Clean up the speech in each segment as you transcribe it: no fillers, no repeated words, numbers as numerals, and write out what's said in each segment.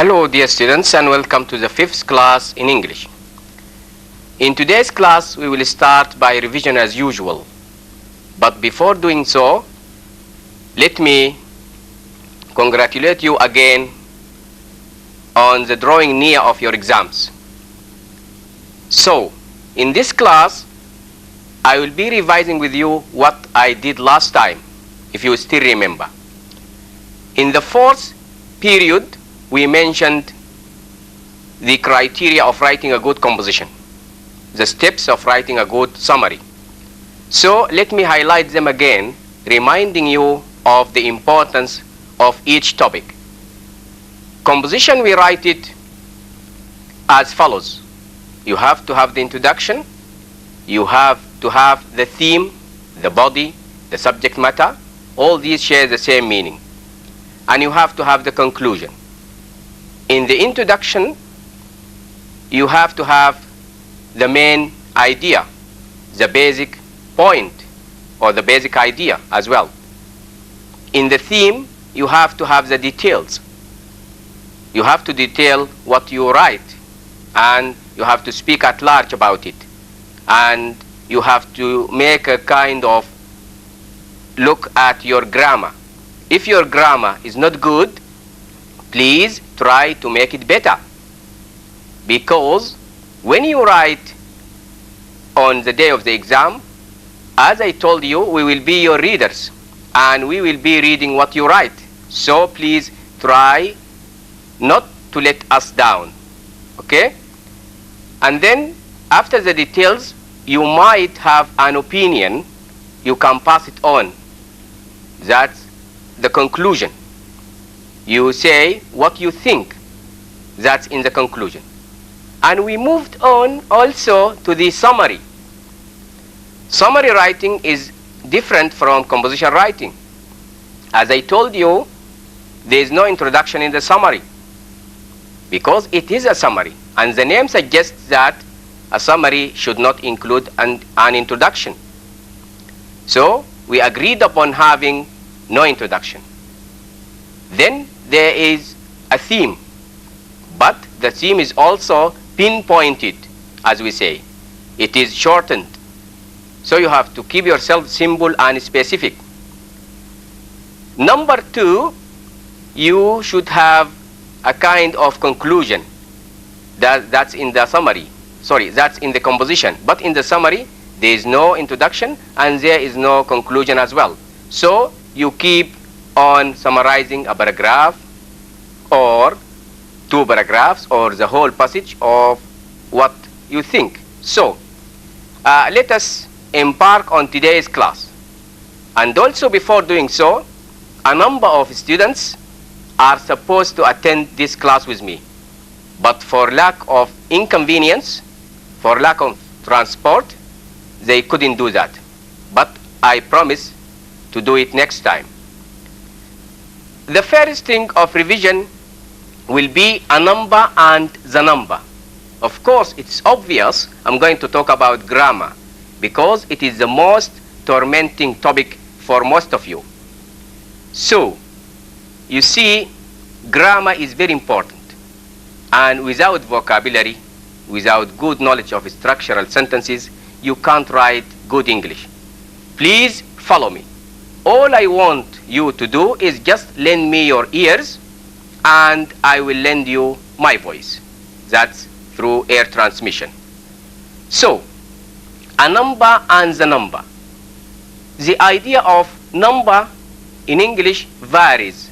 Hello dear students, and welcome to the 5th class in English. In today's class we will start by revision as usual. But before doing so, let me congratulate you again on the drawing near of your exams. So, in this class, I will be revising with you what I did last time, if you still remember. In the 4th period, we mentioned the criteria of writing a good composition, the steps of writing a good summary. So let me highlight them again, reminding you of the importance of each topic. Composition, we write it as follows. You have to have the introduction, you have to have the theme, the body, the subject matter. All these share the same meaning. And you have to have the conclusion. In the introduction, you have to have the main idea, the basic point, or the basic idea as well. In the theme, you have to have the details. You have to detail what you write, and you have to speak at large about it. And you have to make a kind of look at your grammar. If your grammar is not good, please try to make it better. Because when you write on the day of the exam, as I told you, we will be your readers and we will be reading what you write. So please try not to let us down. Okay? And then after the details, you might have an opinion. You can pass it on. That's the conclusion. You say what you think. That's in the conclusion. And we moved on also to the summary. Summary writing is different from composition writing. As I told you, there is no introduction in the summary because it is a summary, and the name suggests that a summary should not include an introduction. So we agreed upon having no introduction. Then there is a theme, but the theme is also pinpointed, as we say. It is shortened. So you have to keep yourself simple and specific. Number 2, you should have a kind of conclusion. That's in the summary. Sorry, that's in the composition. But in the summary, there is no introduction and there is no conclusion as well. So you keep on summarizing a paragraph or 2 paragraphs or the whole passage of what you think. So let us embark on today's class. And also before doing so, a number of students are supposed to attend this class with me. But for lack of inconvenience, for lack of transport, they couldn't do that. But I promise to do it next time. The first thing of revision will be a number and the number. Of course, it's obvious I'm going to talk about grammar because it is the most tormenting topic for most of you. So, you see, grammar is very important. And without vocabulary, without good knowledge of structural sentences, you can't write good English. Please follow me. All I want you to do is just lend me your ears and I will lend you my voice. That's through air transmission. So, a number and the number. The idea of number in English varies.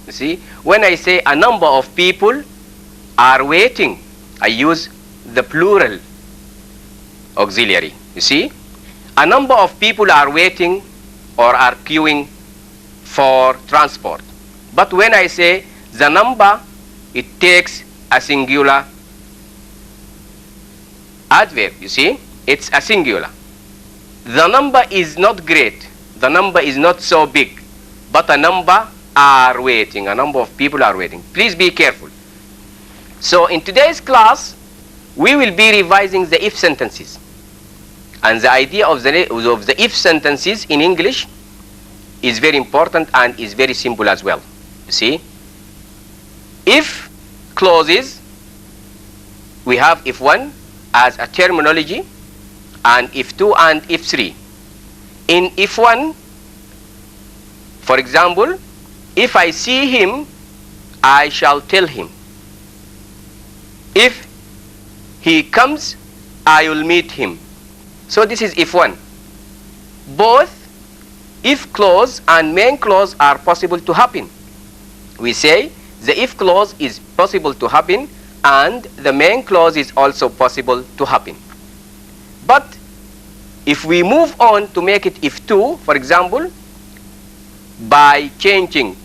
You see, when I say a number of people are waiting, I use the plural auxiliary. You see, a number of people are waiting or are queuing for transport. But when I say the number, it takes a singular adverb. You see, it's a singular. The number is not great. The number is not so big. But a number are waiting. A number of people are waiting. Please be careful. So in today's class, we will be revising the if sentences. And the idea of the if sentences in English is very important and is very simple as well. You see, if clauses, we have if 1 as a terminology, and if 2 and if 3. In if 1, for example, if I see him, I shall tell him. If he comes, I will meet him. So this is if 1. Both if clause and main clause are possible to happen. We say the if clause is possible to happen and the main clause is also possible to happen. But if we move on to make it if 2, for example, by changing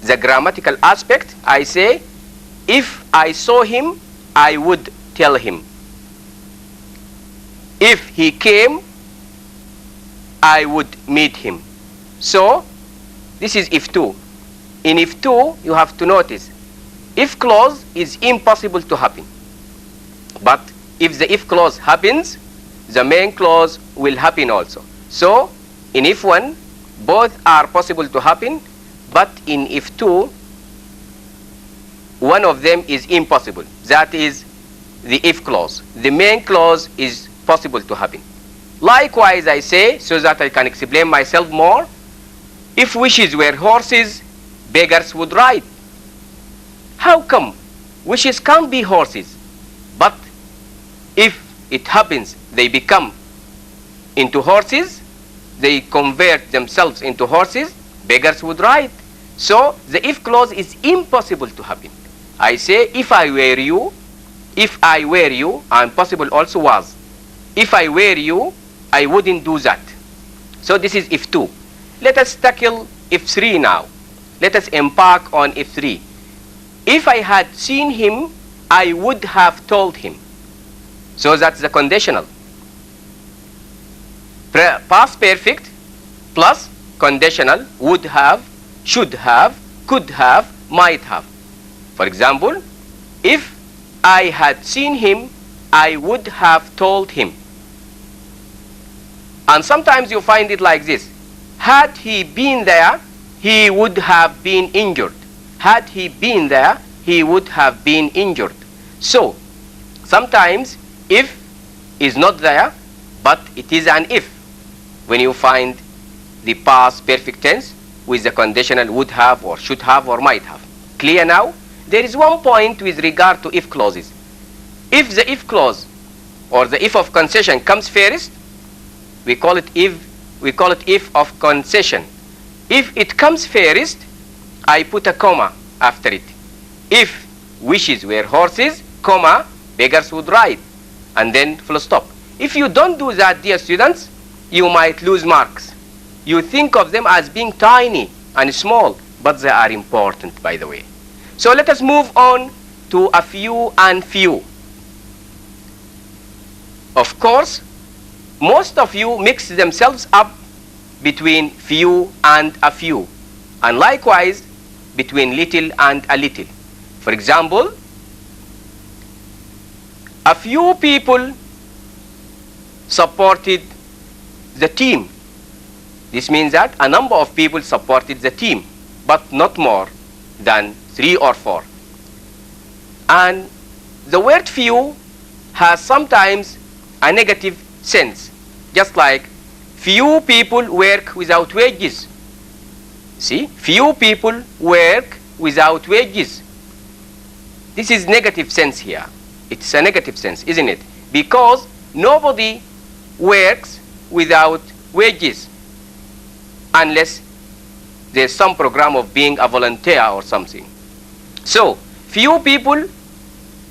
the grammatical aspect, I say, if I saw him, I would tell him. If he came, I would meet him. So this is if 2. In if 2, you have to notice, if clause is impossible to happen. But if the if clause happens, the main clause will happen also. So in if 1, both are possible to happen, but in if 2, one of them is impossible. That is the if clause. The main clause is possible to happen. Likewise, I say, so that I can explain myself more, if wishes were horses, beggars would ride. How come? Wishes can't be horses. But if it happens, they become into horses, they convert themselves into horses, beggars would ride. So the if clause is impossible to happen. I say, if I were you, and possible also was. If I were you, I wouldn't do that. So this is if 2. Let us tackle if 3 now. Let us embark on if 3. If I had seen him, I would have told him. So that's the conditional. Past perfect plus conditional, would have, should have, could have, might have. For example, if I had seen him, I would have told him. And sometimes you find it like this. Had he been there, he would have been injured. Had he been there, he would have been injured. So, sometimes if is not there, but it is an if. When you find the past perfect tense with the conditional would have or should have or might have. Clear now? There is one point with regard to if clauses. If the if clause or the if of concession comes first, we call it if of concession. If it comes first, I put a comma after it. If wishes were horses, comma, beggars would ride, and then full stop. If you don't do that, dear students, you might lose marks. You think of them as being tiny and small, but they are important, by the way. So let us move on to a few and few. Of course, most of you mix themselves up between few and a few, and likewise between little and a little. For example, a few people supported the team. This means that a number of people supported the team, but not more than 3 or 4. And the word few has sometimes a negative sense, just like few people work without wages. See, few people work without wages. This is negative sense here. It's a negative sense, isn't it? Because nobody works without wages unless there's some program of being a volunteer or something. So, few people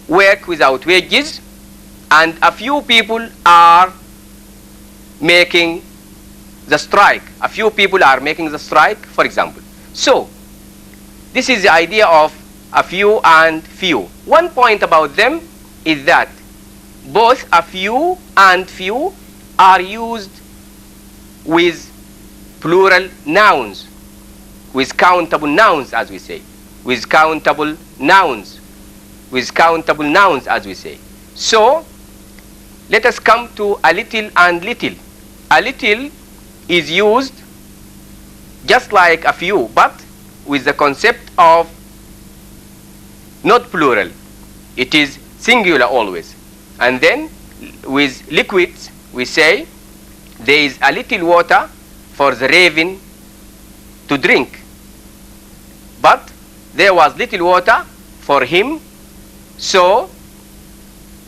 work without wages and a few people are making the strike. A few people are making the strike, for example. So, this is the idea of a few and few. One point about them is that both a few and few are used with plural nouns, with countable nouns, as we say, with countable nouns, as we say. So, let us come to a little and little. A little is used just like a few, but with the concept of not plural, It is singular always. And then with liquids, we say there is a little water for the raven to drink. But there was little water for him, so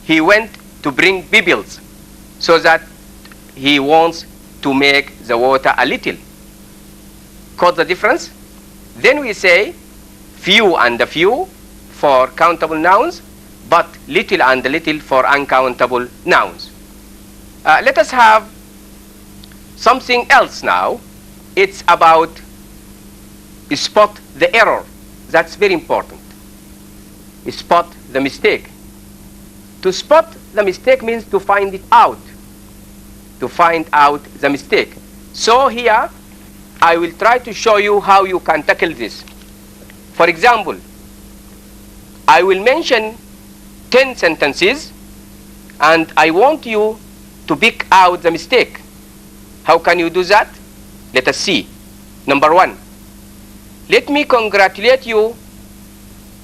he went to bring bibbles, so that he wants to make the water a little. Caught the difference? Then we say few and a few for countable nouns, but little and little for uncountable nouns. Let us have something else now. It's about spot the error. That's very important. Spot the mistake. To spot the mistake means to find it out. To find out the mistake. So here I will try to show you how you can tackle this. For example, I will mention 10 sentences and I want you to pick out the mistake. How can you do that? Let us see. Number 1. Let me congratulate you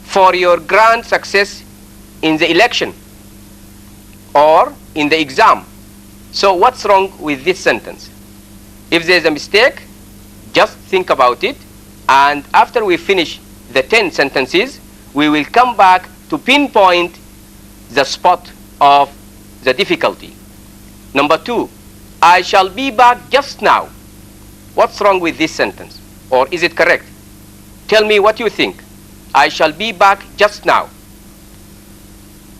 for your grand success in the election or in the exam. So what's wrong with this sentence? If there's a mistake, just think about it, and after we finish the 10 sentences, we will come back to pinpoint the spot of the difficulty. Number 2, I shall be back just now. What's wrong with this sentence? Or is it correct? Tell me what you think. I shall be back just now.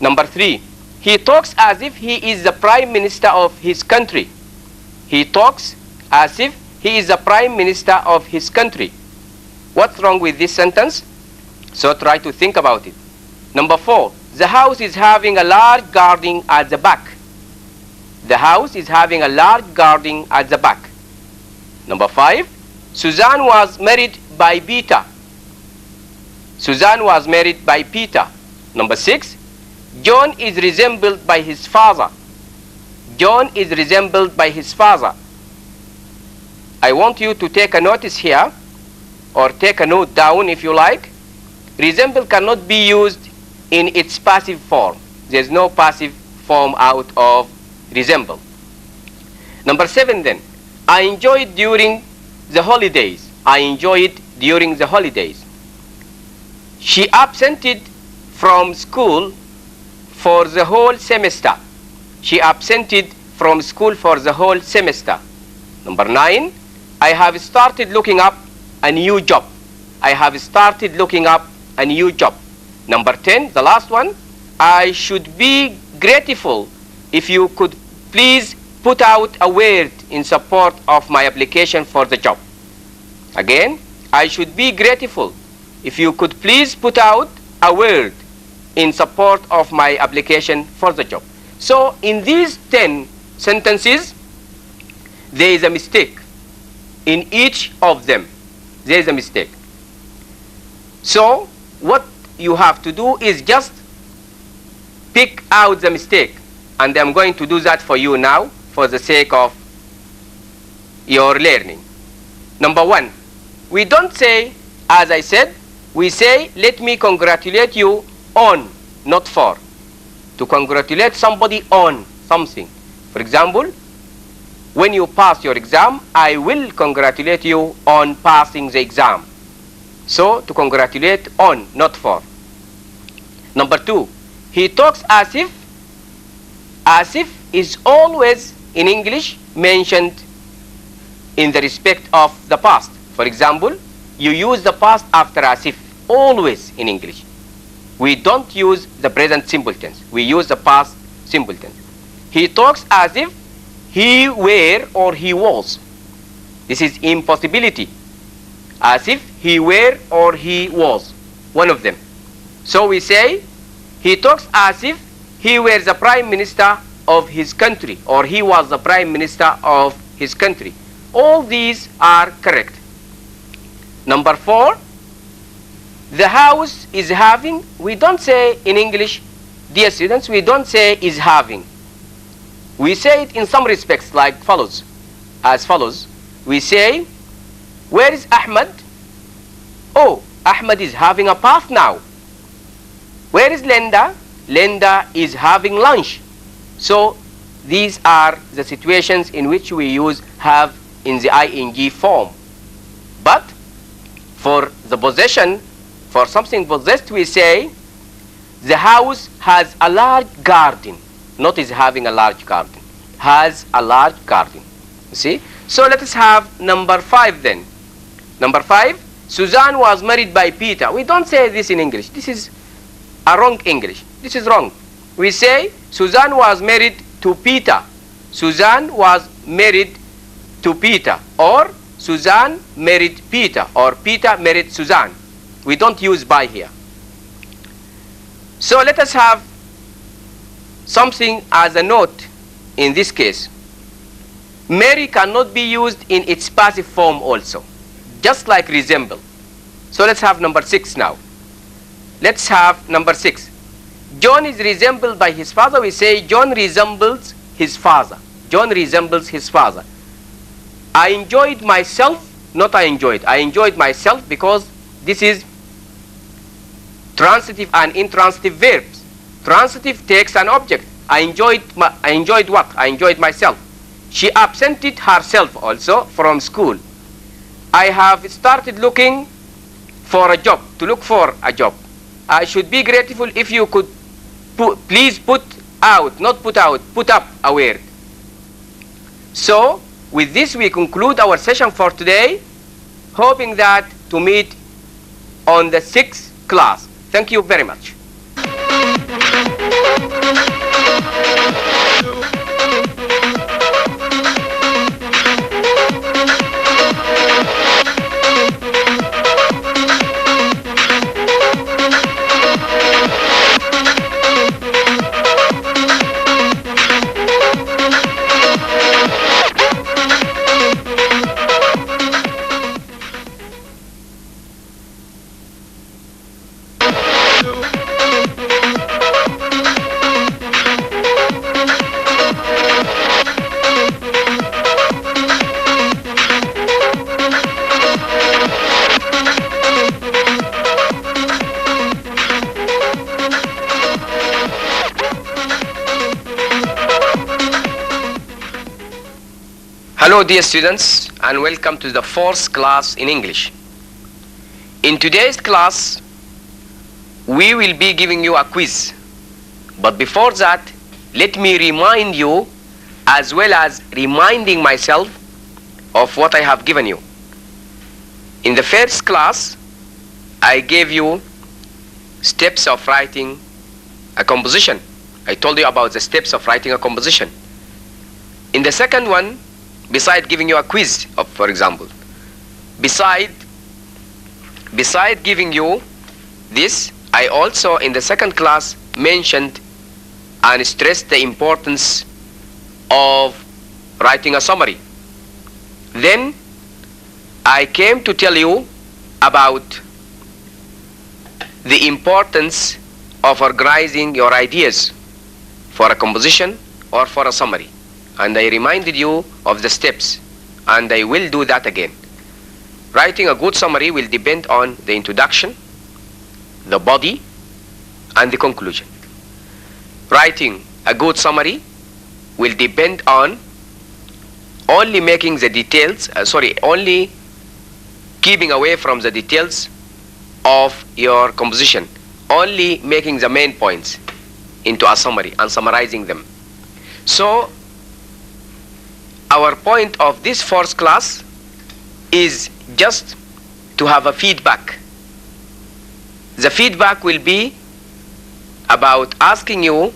Number 3, he talks as if he is the prime minister of his country. He talks as if he is the prime minister of his country. What's wrong with this sentence? So try to think about it. Number 4, the house is having a large garden at the back. The house is having a large garden at the back. Number 5, Suzanne was married by Peter. Suzanne was married by Peter. Number 6, John is resembled by his father. John is resembled by his father. I want you to take a notice here, or take a note down if you like. Resemble cannot be used in its passive form. There's no passive form out of resemble. Number 7 then, I enjoyed during the holidays. I enjoyed during the holidays. She absented from school for the whole semester. She absented from school for the whole semester. Number 9, I have started looking up a new job. I have started looking up a new job. Number 10, the last one, I should be grateful if you could please put out a word in support of my application for the job. Again, I should be grateful if you could please put out a word in support of my application for the job. So in these 10 sentences, there is a mistake. In each of them, there is a mistake. So what you have to do is just pick out the mistake. And I'm going to do that for you now for the sake of your learning. Number 1, we don't say, as I said, we say, let me congratulate you on, not for. To congratulate somebody on something. For example, when you pass your exam, I will congratulate you on passing the exam. So, to congratulate on, not for. Number 2, he talks as if. As if is always in English mentioned in the respect of the past. For example, you use the past after as if, always in English. We don't use the present simple tense. We use the past simple tense. He talks as if he were or he was. This is impossibility. As if he were or he was. One of them. So we say, he talks as if he were the prime minister of his country, or he was the prime minister of his country. All these are correct. Number 4, the house is having. We don't say in English, dear students, we don't say is having. We say it in some respects like follows, as follows. We say, where is Ahmed? Oh, Ahmed is having a bath now. Where is Linda? Linda is having lunch. So these are the situations in which we use have in the ing form. But for the possession, for something possessed, we say the house has a large garden. Not is having a large garden. Has a large garden. You see? So let us have number 5 then. Number 5, Suzanne was married by Peter. We don't say this in English. This is a wrong English. This is wrong. We say Suzanne was married to Peter. Suzanne was married to Peter, or Suzanne married Peter, or Peter married Suzanne. We don't use by here. So let us have something as a note in this case. Marry cannot be used in its passive form also, just like resemble. So let's have number 6 now. Let's have number 6. John is resembled by his father. We say John resembles his father. John resembles his father. I enjoyed myself, not I enjoyed. I enjoyed myself because this is transitive and intransitive verbs. Transitive takes an object. I enjoyed what? I enjoyed myself. She absented herself also from school. I have started looking for a job, to look for a job. I should be grateful if you could please put out, not put out, put up a word. So with this we conclude our session for today, hoping that to meet on the 6th class. Thank you very much. Hello dear students, and welcome to the 4th class in English. In today's class we will be giving you a quiz, but before that let me remind you, as well as reminding myself, of what I have given you. In the first class I gave you steps of writing a composition. I told you about the steps of writing a composition. In the second one, beside giving you a quiz, for example, beside giving you this, I also in the second class mentioned and stressed the importance of writing a summary. Then I came to tell you about the importance of organizing your ideas for a composition or for a summary. And I reminded you of the steps, and I will do that again. Writing a good summary will depend on the introduction, the body, and the conclusion. Writing a good summary will depend on only making the details, only keeping away from the details of your composition, only making the main points into a summary and summarizing them. So our point of this 4th class is just to have a feedback. The feedback will be about asking you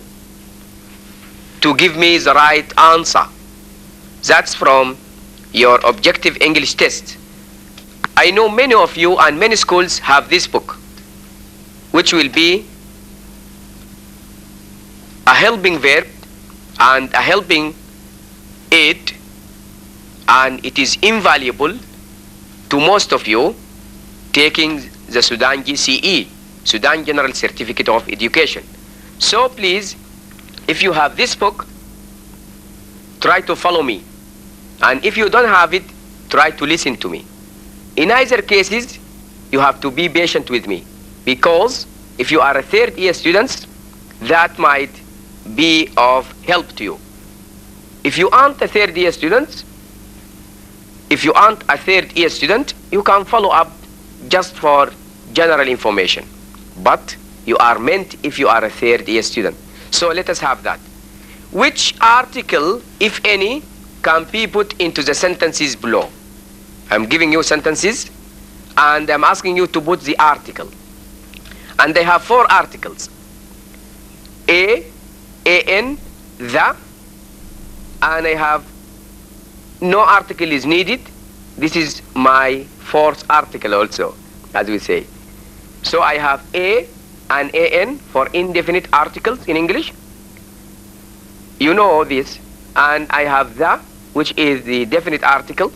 to give me the right answer. That's from your objective English test. I know many of you and many schools have this book, which will be a helping verb and a helping aid, and it is invaluable to most of you taking the Sudan GCE, Sudan General Certificate of Education. So please, if you have this book, try to follow me, and if you don't have it, try to listen to me. In either cases, you have to be patient with me, because if you are a 3rd year student, that might be of help to you. If you aren't a third year student, you can follow up just for general information. But you are meant if you are a third year student. So let us have that. Which article, if any, can be put into the sentences below? I'm giving you sentences and I'm asking you to put the article. And they have 4 articles. A, an, the, and I have no article is needed. This is my 4th article also, as we say. So I have a and an for indefinite articles in English. You know this. And I have the, which is the definite article.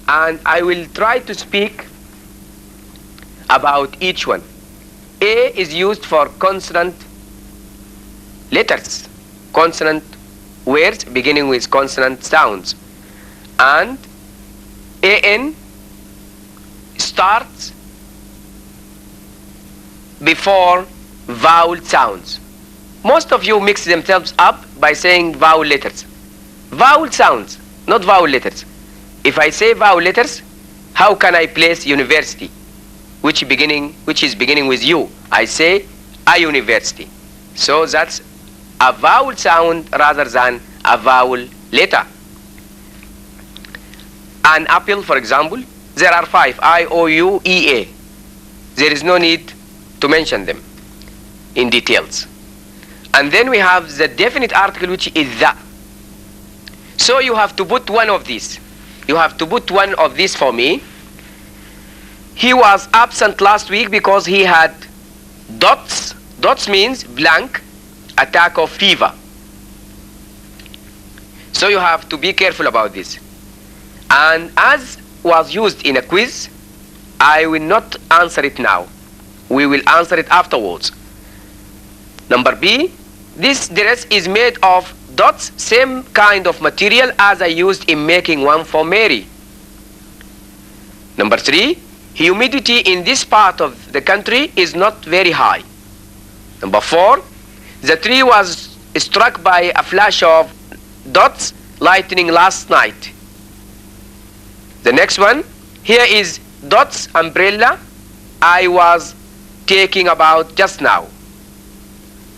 And I will try to speak about each one. A is used for consonant letters, consonant words beginning with consonant sounds. And an starts before vowel sounds. Most of you mix themselves up by saying vowel letters. Vowel sounds, not vowel letters. If I say vowel letters, how can I place university, which is beginning with U? I say a university. So that's a vowel sound rather than a vowel letter. An apple, for example, there are 5, I, O, U, E, A. There is no need to mention them in details. And then we have the definite article, which is the. So you have to put one of these. You have to put one of these for me. He was absent last week because he had dots. Dots means blank, attack of fever. So you have to be careful about this. And as was used in a quiz, I will not answer it now. We will answer it afterwards. Number B, this dress is made of dots, same kind of material as I used in making one for Mary. Number 3, humidity in this part of the country is not very high. Number 4, the tree was struck by a flash of dots lightning last night. The next one, here is dots umbrella I was talking about just now.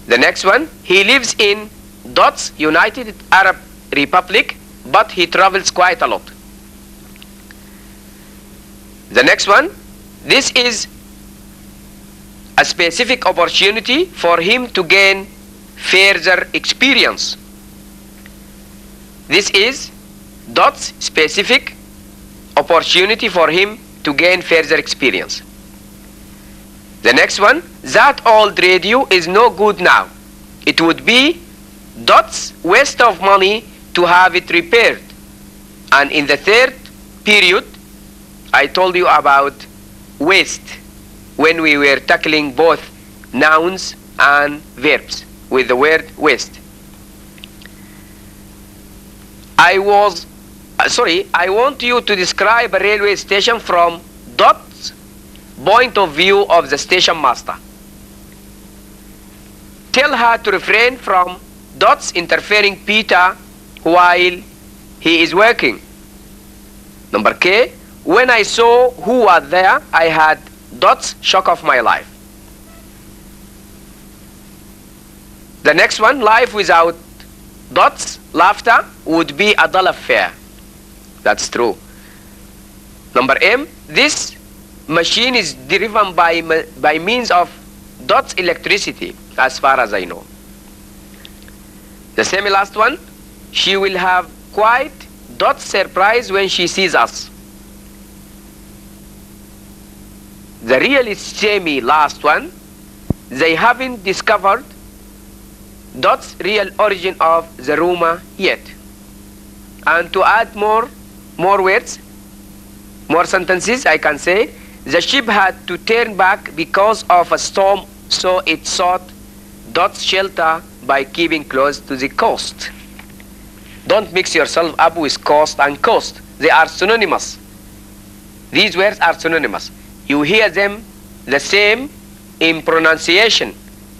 The next one, he lives in dots United Arab Republic, but he travels quite a lot. The next one, this is a specific opportunity for him to gain further experience. This is dots specific opportunity for him to gain further experience. The next one, that old radio is no good now. It would be dots waste of money to have it repaired. And in the 3rd period, I told you about waste when we were tackling both nouns and verbs with the word waste. I want you to describe a railway station from Dot's point of view of the station master. Tell her to refrain from Dot's interfering Peter while he is working. Number K, when I saw who was there, I had Dot's shock of my life. The next one, life without Dot's laughter would be a dull affair. That's true. Number M, this machine is driven by means of Dot's electricity, as far as I know. The semi-last one, she will have quite Dot's surprise when she sees us. The really semi-last one, they haven't discovered Dot's real origin of the rumor yet. And to add more words, more sentences, I can say, the ship had to turn back because of a storm, so it sought Dot's shelter by keeping close to the coast. Don't mix yourself up with coast and coast. They are synonymous. These words are synonymous. You hear them the same in pronunciation,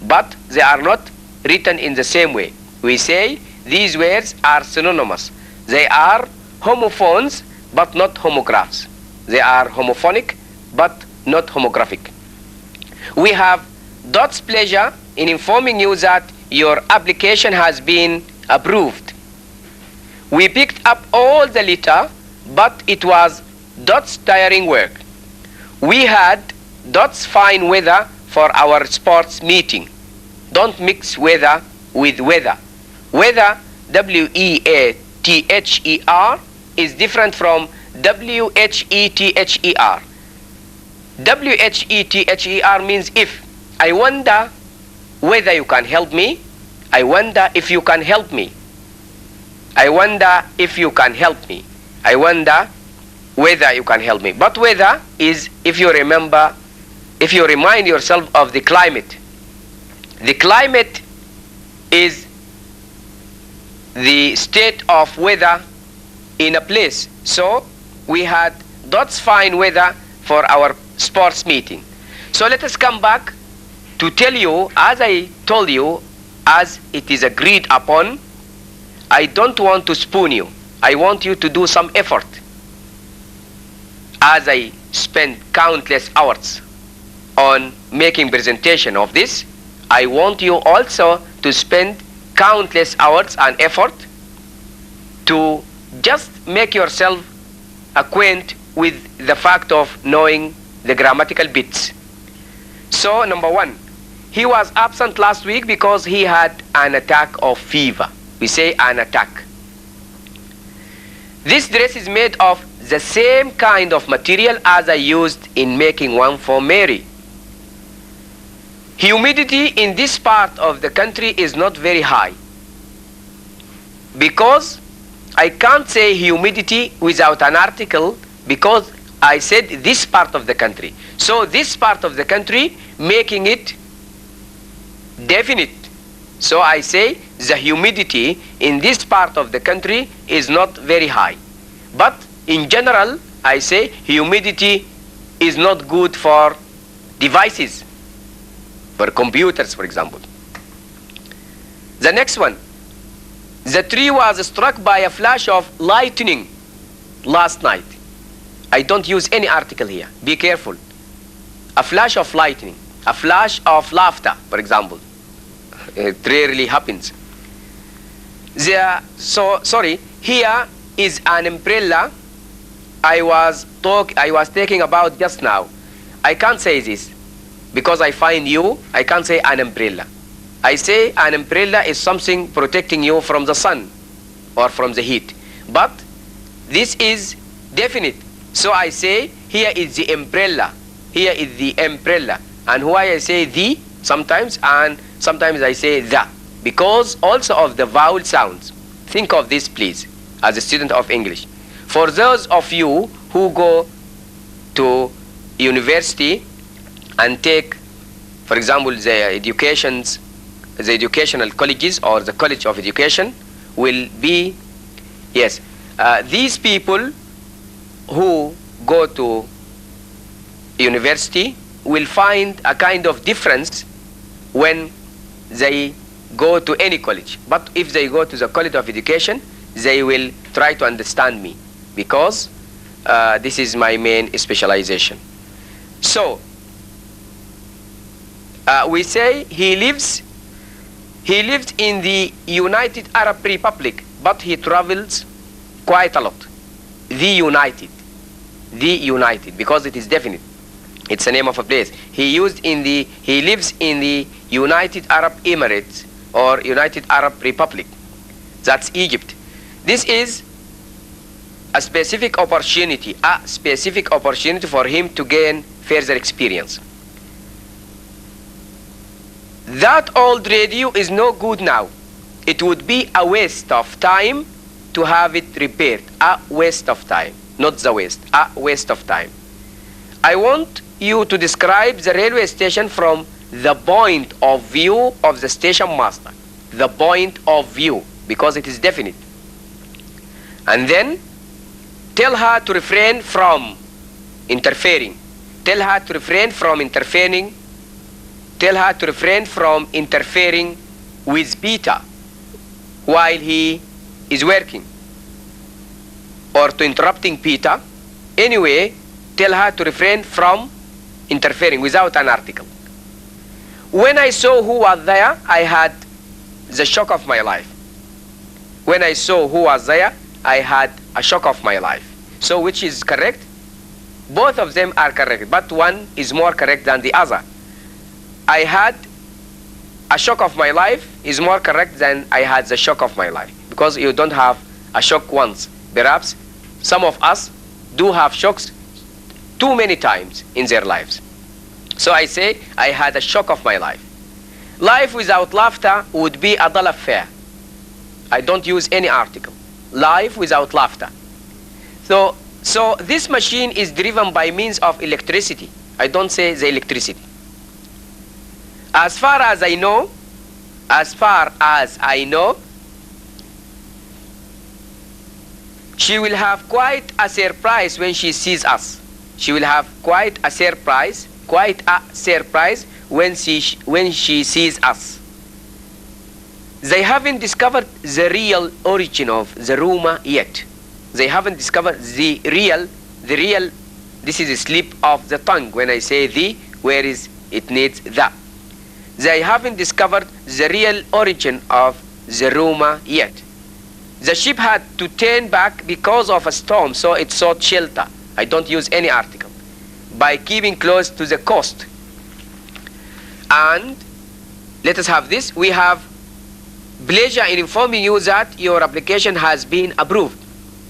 but they are not written in the same way. We say these words are synonymous. They are homophones but not homographs. They are homophonic but not homographic. We have Dot's pleasure in informing you that your application has been approved. We picked up all the litter, but it was Dot's tiring work. We had Dot's fine weather for our sports meeting. Don't mix weather with weather. Weather, W-E-A-T-H-E-R, is different from W-H-E-T-H-E-R. W-H-E-T-H-E-R means if. I wonder whether you can help me. I wonder if you can help me. I wonder if you can help me. I wonder whether you can help me. But weather is if you remember, if you remind yourself of the climate. The climate is the state of weather in a place. So we had Dot's fine weather for our sports meeting. So let us come back to tell you, as I told you, as it is agreed upon, I don't want to spoon you. I want you to do some effort. As I spent countless hours on making presentation of this, I want you also to spend countless hours and effort to just make yourself acquainted with the fact of knowing the grammatical bits. So, number one, he was absent last week because he had an attack of fever. We say an attack. This dress is made of the same kind of material as I used in making one for Mary. Humidity in this part of the country is not very high, because I can't say humidity without an article, because I said this part of the country. So this part of the country, making it definite. So I say the humidity in this part of the country is not very high. But in general, I say humidity is not good for devices, for computers, for example. The next one. The tree was struck by a flash of lightning last night. I don't use any article here. Be careful. A flash of lightning. A flash of laughter, for example. It rarely happens. Here is an umbrella I was talking about just now. I can't say this because I find you. I can't say an umbrella. I say an umbrella is something protecting you from the sun or from the heat. But this is definite. So I say here is the umbrella. Here is the umbrella. And why I say the sometimes and sometimes I say the, because also of the vowel sounds. Think of this, please, as a student of English. For those of you who go to university and take, for example, the educational colleges or the College of Education will be, yes, these people who go to university will find a kind of difference when they go to any college. But if they go to the College of Education, they will try to understand me, because this is my main specialization. So we say he lived in the United Arab Republic, but he travels quite a lot. The United, because it is definite. It's the name of a place. He lives in the United Arab Emirates or United Arab Republic. That's Egypt. This is a specific opportunity for him to gain further experience. That old radio is no good now. It would be a waste of time to have it repaired. A waste of time, not the waste. A waste of time. I want you to describe the railway station from the point of view of the station master. The point of view, because it is definite. And then tell her to refrain from interfering. Tell her to refrain from interfering. Tell her to refrain from interfering with Peter while he is working, or to interrupting Peter. Anyway, tell her to refrain from interfering without an article. When I saw who was there, I had the shock of my life. When I saw who was there, I had a shock of my life. So which is correct? Both of them are correct, but one is more correct than the other. I had a shock of my life is more correct than I had the shock of my life, because you don't have a shock once. Perhaps some of us do have shocks too many times in their lives. So I say I had a shock of my life. Life without laughter would be a dull affair. I don't use any article. Life without laughter. So this machine is driven by means of electricity. I don't say the electricity. As far as I know, she will have quite a surprise when she sees us. She will have quite a surprise when she sees us. They haven't discovered the real origin of the rumor yet. They haven't discovered the real, this is a slip of the tongue when I say the, where is it needs the. They haven't discovered the real origin of the rumor yet. The ship had to turn back because of a storm, so it sought shelter. I don't use any article. By keeping close to the coast. And let us have this. We have pleasure in informing you that your application has been approved.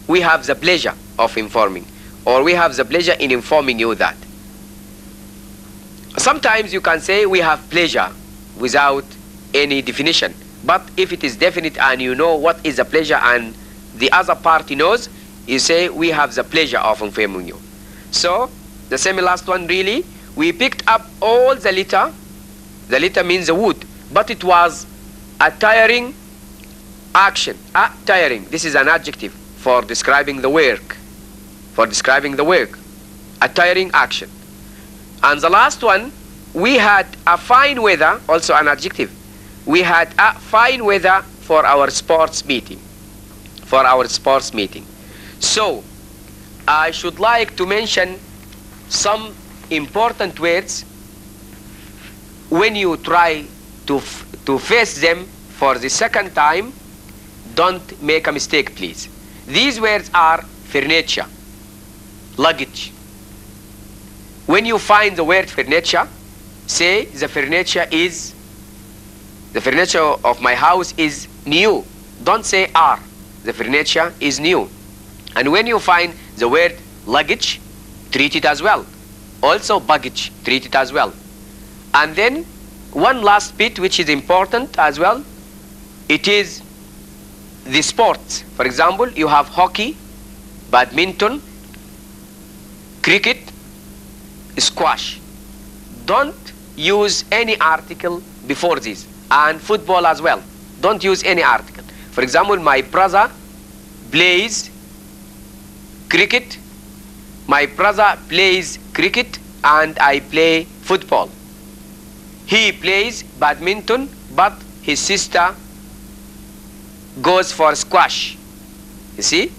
We have the pleasure of informing, or we have the pleasure in informing you that. Sometimes you can say we have pleasure without any definition. But if it is definite and you know what is the pleasure and the other party knows, you say we have the pleasure of informing you. So the semi-last one, really, we picked up all the litter. The litter means the wood, but it was a tiring action. Tiring, this is an adjective for describing the work. A tiring action. And the last one, we had a fine weather, also an adjective. We had a fine weather for our sports meeting. So, I should like to mention some important words. When you try to face them for the second time, don't make a mistake, please. These words are furniture, luggage. When you find the word furniture, say the furniture of my house is new. Don't say are. The furniture is new. And when you find the word luggage, treat it as well. Also baggage, treat it as well. And then one last bit which is important as well, it is the sports. For example, you have hockey, badminton, cricket, squash. Don't use any article before this. And football as well. Don't use any article. For example, my brother plays cricket. My brother plays cricket and I play football. He plays badminton, but his sister goes for squash. You see?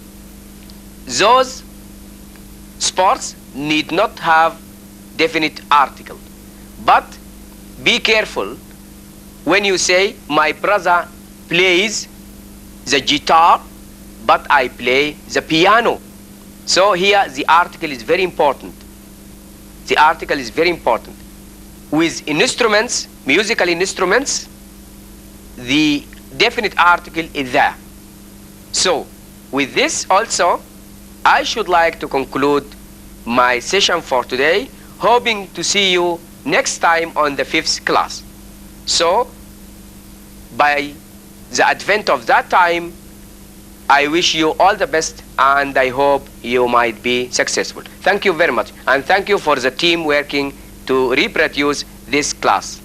Those sports need not have definite article. But be careful when you say, my brother plays the guitar, but I play the piano. So here the article is very important. The article is very important. With instruments, musical instruments, the definite article is there. So with this also, I should like to conclude my session for today, hoping to see you next time on the 5th class. So by the advent of that time, I wish you all the best and I hope you might be successful. Thank you very much, and thank you for the team working to reproduce this class.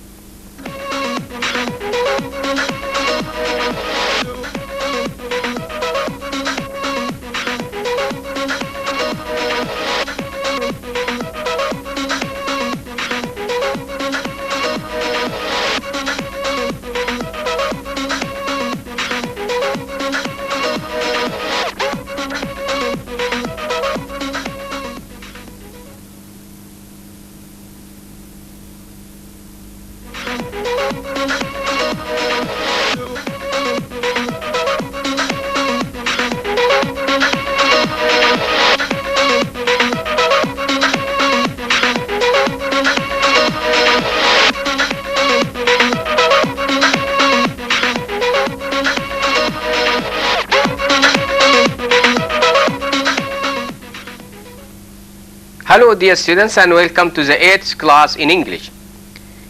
Hello dear students, and welcome to the 8th class in English.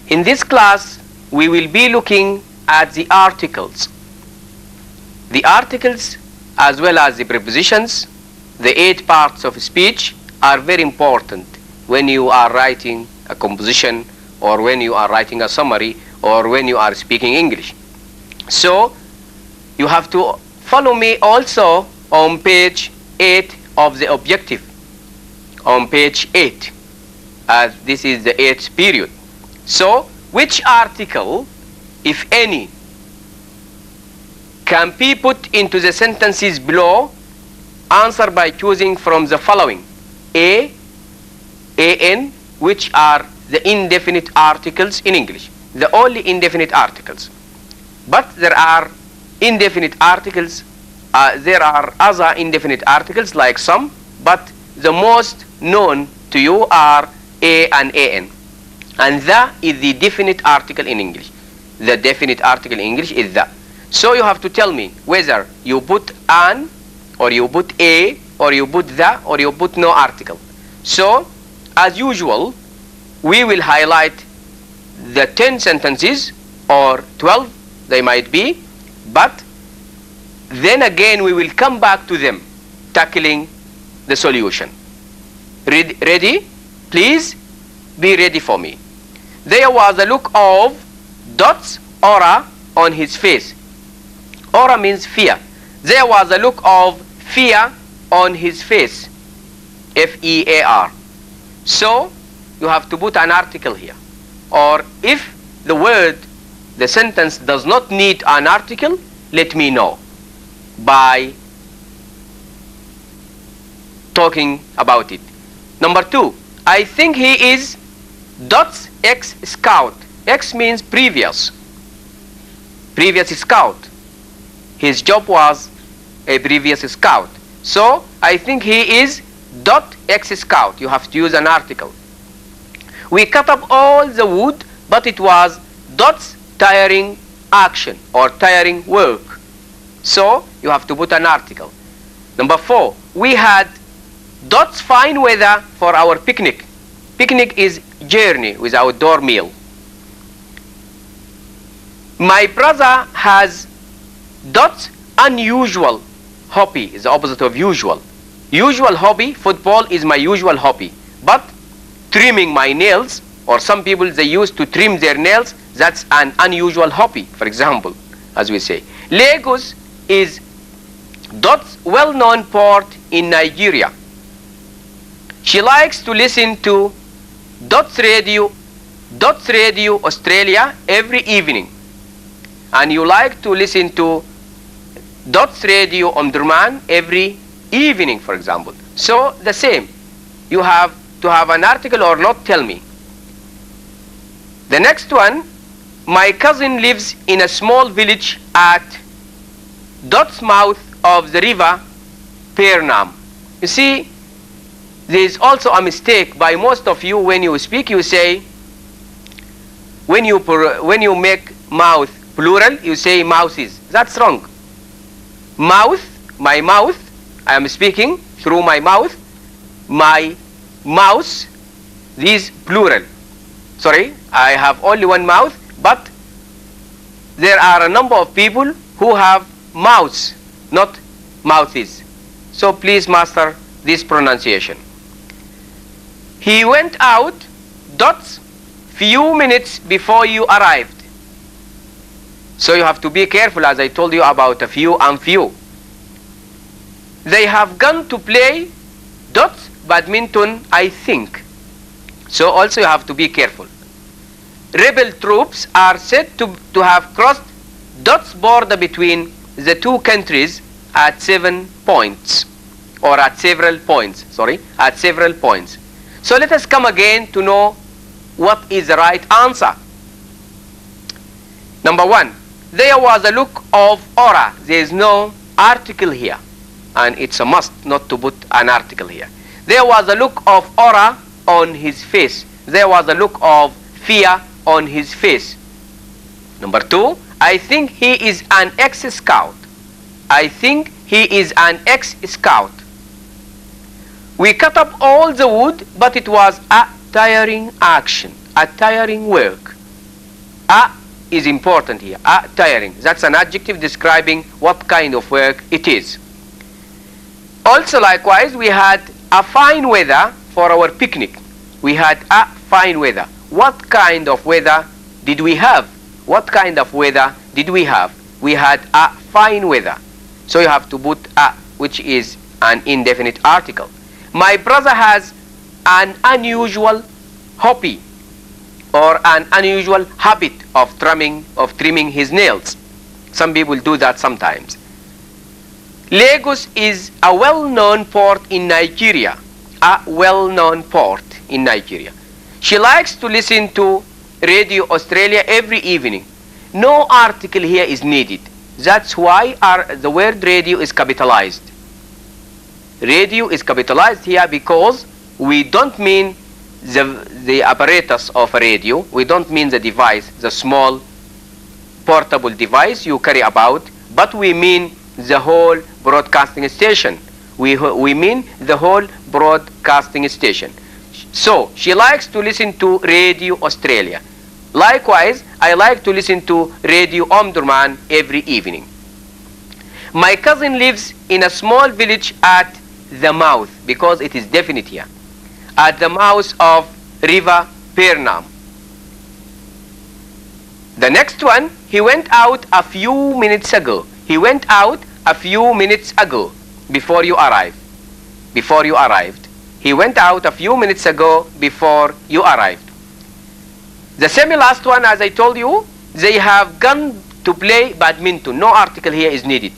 In this class we will be looking at the articles. The articles as well as the prepositions, the 8 parts of speech, are very important when you are writing a composition or when you are writing a summary or when you are speaking English. So you have to follow me also on page 8 of the objective. On page 8, as this is the 8th period. So which article, if any, can be put into the sentences below? Answer by choosing from the following: A, an, which are the indefinite articles in English, the only indefinite articles. But there are indefinite articles, there are other indefinite articles like some, but the most known to you are a and an. And the is the definite article in English. The definite article in English is the. So you have to tell me whether you put an, or you put a, or you put the, or you put no article. So as usual, we will highlight the 10 sentences or 12 they might be, but then again we will come back to them, tackling the solution. Ready? Please be ready for me. There was a look of Dot's aura on his face. Aura means fear. There was a look of fear on his face. F-E-A-R. So you have to put an article here. Or if the word, the sentence does not need an article, let me know by talking about it. Number 2, I think he is Dot's ex-scout. Ex means previous. Previous scout. His job was a previous scout. So I think he is Dot ex-scout. You have to use an article. We cut up all the wood, but it was Dot's tiring action or tiring work. So you have to put an article. Number 4, we had Dot's fine weather for our picnic. Picnic is journey with outdoor meal. My brother has Dot's unusual hobby, is the opposite of usual. Usual hobby, football is my usual hobby. But trimming my nails, or some people they used to trim their nails, that's an unusual hobby, for example, as we say. Lagos is Dot's well-known port in Nigeria. She likes to listen to Dot's Radio Australia every evening. And you like to listen to Dot's Radio Omdurman every evening, for example. So the same. You have to have an article or not, tell me. The next one, my cousin lives in a small village at Dot's mouth of the river Pernam. You see, there is also a mistake by most of you when you speak. You say, when you make mouth plural, you say mouses. That's wrong. Mouth, my mouth, I am speaking through my mouth. My mouse, this plural. Sorry, I have only one mouth, but there are a number of people who have mouths, not mouthes. So please master this pronunciation. He went out Dot's few minutes before you arrived. So you have to be careful, as I told you about a few and few. They have gone to play Dot's badminton, I think. So also you have to be careful. Rebel troops are said to have crossed Dot's border between the two countries at 7 points, or at several points, at several points. So let us come again to know what is the right answer. Number 1, there was a look of aura. There is no article here, and it's a must not to put an article here. There was a look of aura on his face. There was a look of fear on his face. Number 2, I think he is an ex-scout. I think he is an ex-scout. We cut up all the wood, but it was a tiring action, a tiring work. A is important here, a tiring. That's an adjective describing what kind of work it is. Also likewise, we had a fine weather for our picnic. We had a fine weather. What kind of weather did we have? What kind of weather did we have? We had a fine weather. So you have to put a, which is an indefinite article. My brother has an unusual hobby or an unusual habit of trimming his nails. Some people do that sometimes. Lagos is a well-known port in Nigeria. A well-known port in Nigeria. She likes to listen to Radio Australia every evening. No article here is needed. That's why the word radio is capitalized. Radio is capitalized here because we don't mean the apparatus of a radio. We don't mean the device, the small portable device you carry about, but we mean the whole broadcasting station. We mean the whole broadcasting station. So she likes to listen to Radio Australia. Likewise, I like to listen to Radio Omdurman every evening. My cousin lives in a small village at the mouth, because it is definite here, at the mouth of River Pernam. The next one, he went out a few minutes ago. He went out a few minutes ago, before you arrived. Before you arrived. He went out a few minutes ago before you arrived. The semi-last one, as I told you, they have gone to play badminton. No article here is needed.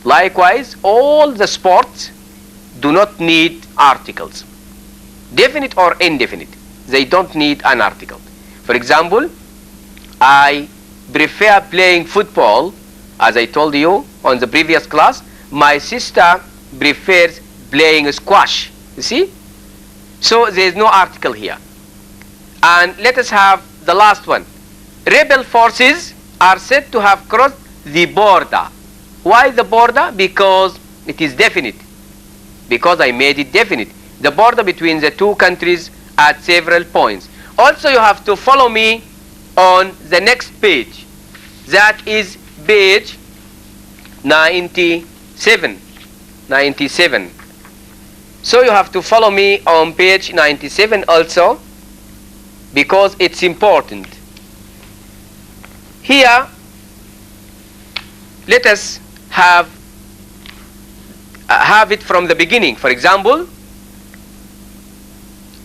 Likewise, all the sports do not need articles. Definite or indefinite. They don't need an article. For example, I prefer playing football, as I told you on the previous class. My sister prefers playing squash. You see? So there is no article here. And let us have the last one. Rebel forces are said to have crossed the border. Why the border? Because it is definite. Because I made it definite. The border between the two countries at several points. Also, you have to follow me on the next page. That is page 97. 97. So you have to follow me on page 97 also, because it's important. Here, let us have it from the beginning. For example,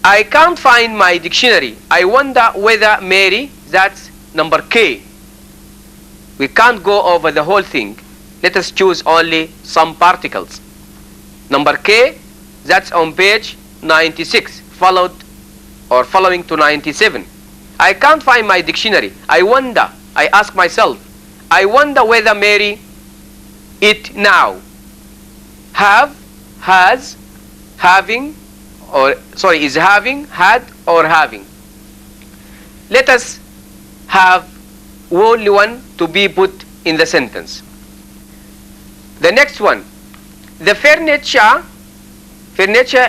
I can't find my dictionary. I wonder whether Mary, that's number K. We can't go over the whole thing. Let us choose only some particles. Number K, that's on page 96, following to 97. I can't find my dictionary. I wonder, I ask myself, I wonder whether Mary, it now, have, has, having, or sorry, is having, had, or having. Let us have only one to be put in the sentence. The next one, the furniture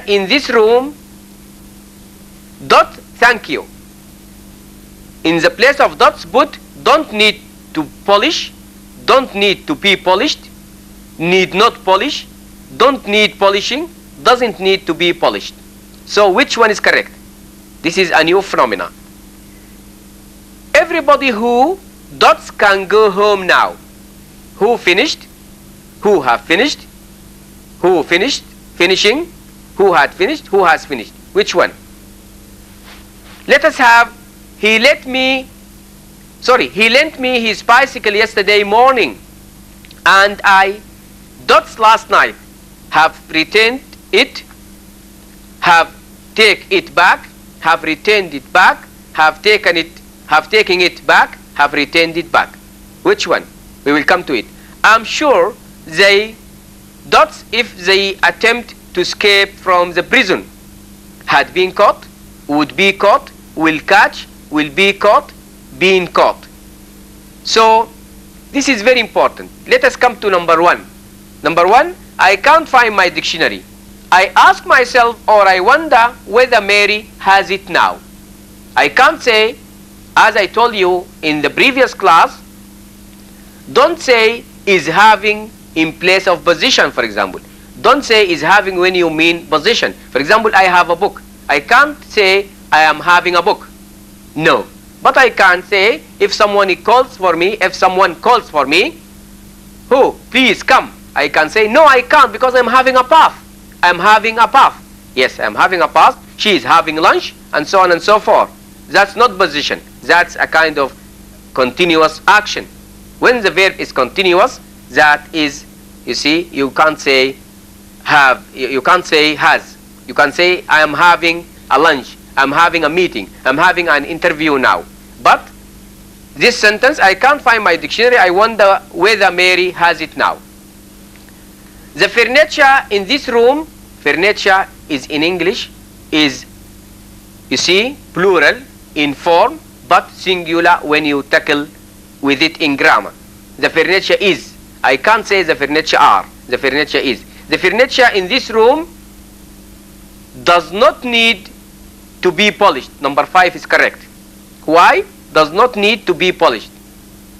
in this room, dot, thank you. In the place of dots, put don't need to polish, don't need to be polished, need not polish, don't need polishing, doesn't need to be polished. So which one is correct? This is a new phenomenon. Everybody who dots can go home now. Who finished? Who have finished? Who finished? Finishing? Who had finished? Who has finished? Which one? Let us have, he lent me his bicycle yesterday morning, and I, dots last night, have returned it, have take it back, have returned it back, have taken it back, have returned it back. Which one? We will come to it. I'm sure they, dots, if they attempt to escape from the prison, had been caught, would be caught, will catch, will be caught, been caught. So this is very important. Let us come to number one. Number one, I can't find my dictionary. I ask myself or I wonder whether Mary has it now. I can't say, as I told you in the previous class, don't say is having in place of position, for example. Don't say is having when you mean position. For example, I have a book. I can't say I am having a book. No. But I can say if someone calls for me, who? Please come. I can say no, I can't because I'm having a bath. I'm having a bath. Yes, I'm having a bath. She is having lunch, and so on and so forth. That's not position. That's a kind of continuous action. When the verb is continuous, that is, you see, you can't say have, you can't say has. You can say I am having a lunch, I'm having a meeting, I'm having an interview now. But this sentence, I can't find my dictionary. I wonder whether Mary has it now. The furniture in this room, furniture is in English, is, you see, plural in form, but singular when you tackle with it in grammar. The furniture is. I can't say the furniture are. The furniture is. The furniture in this room does not need to be polished. Number 5 is correct. Why? Does not need to be polished.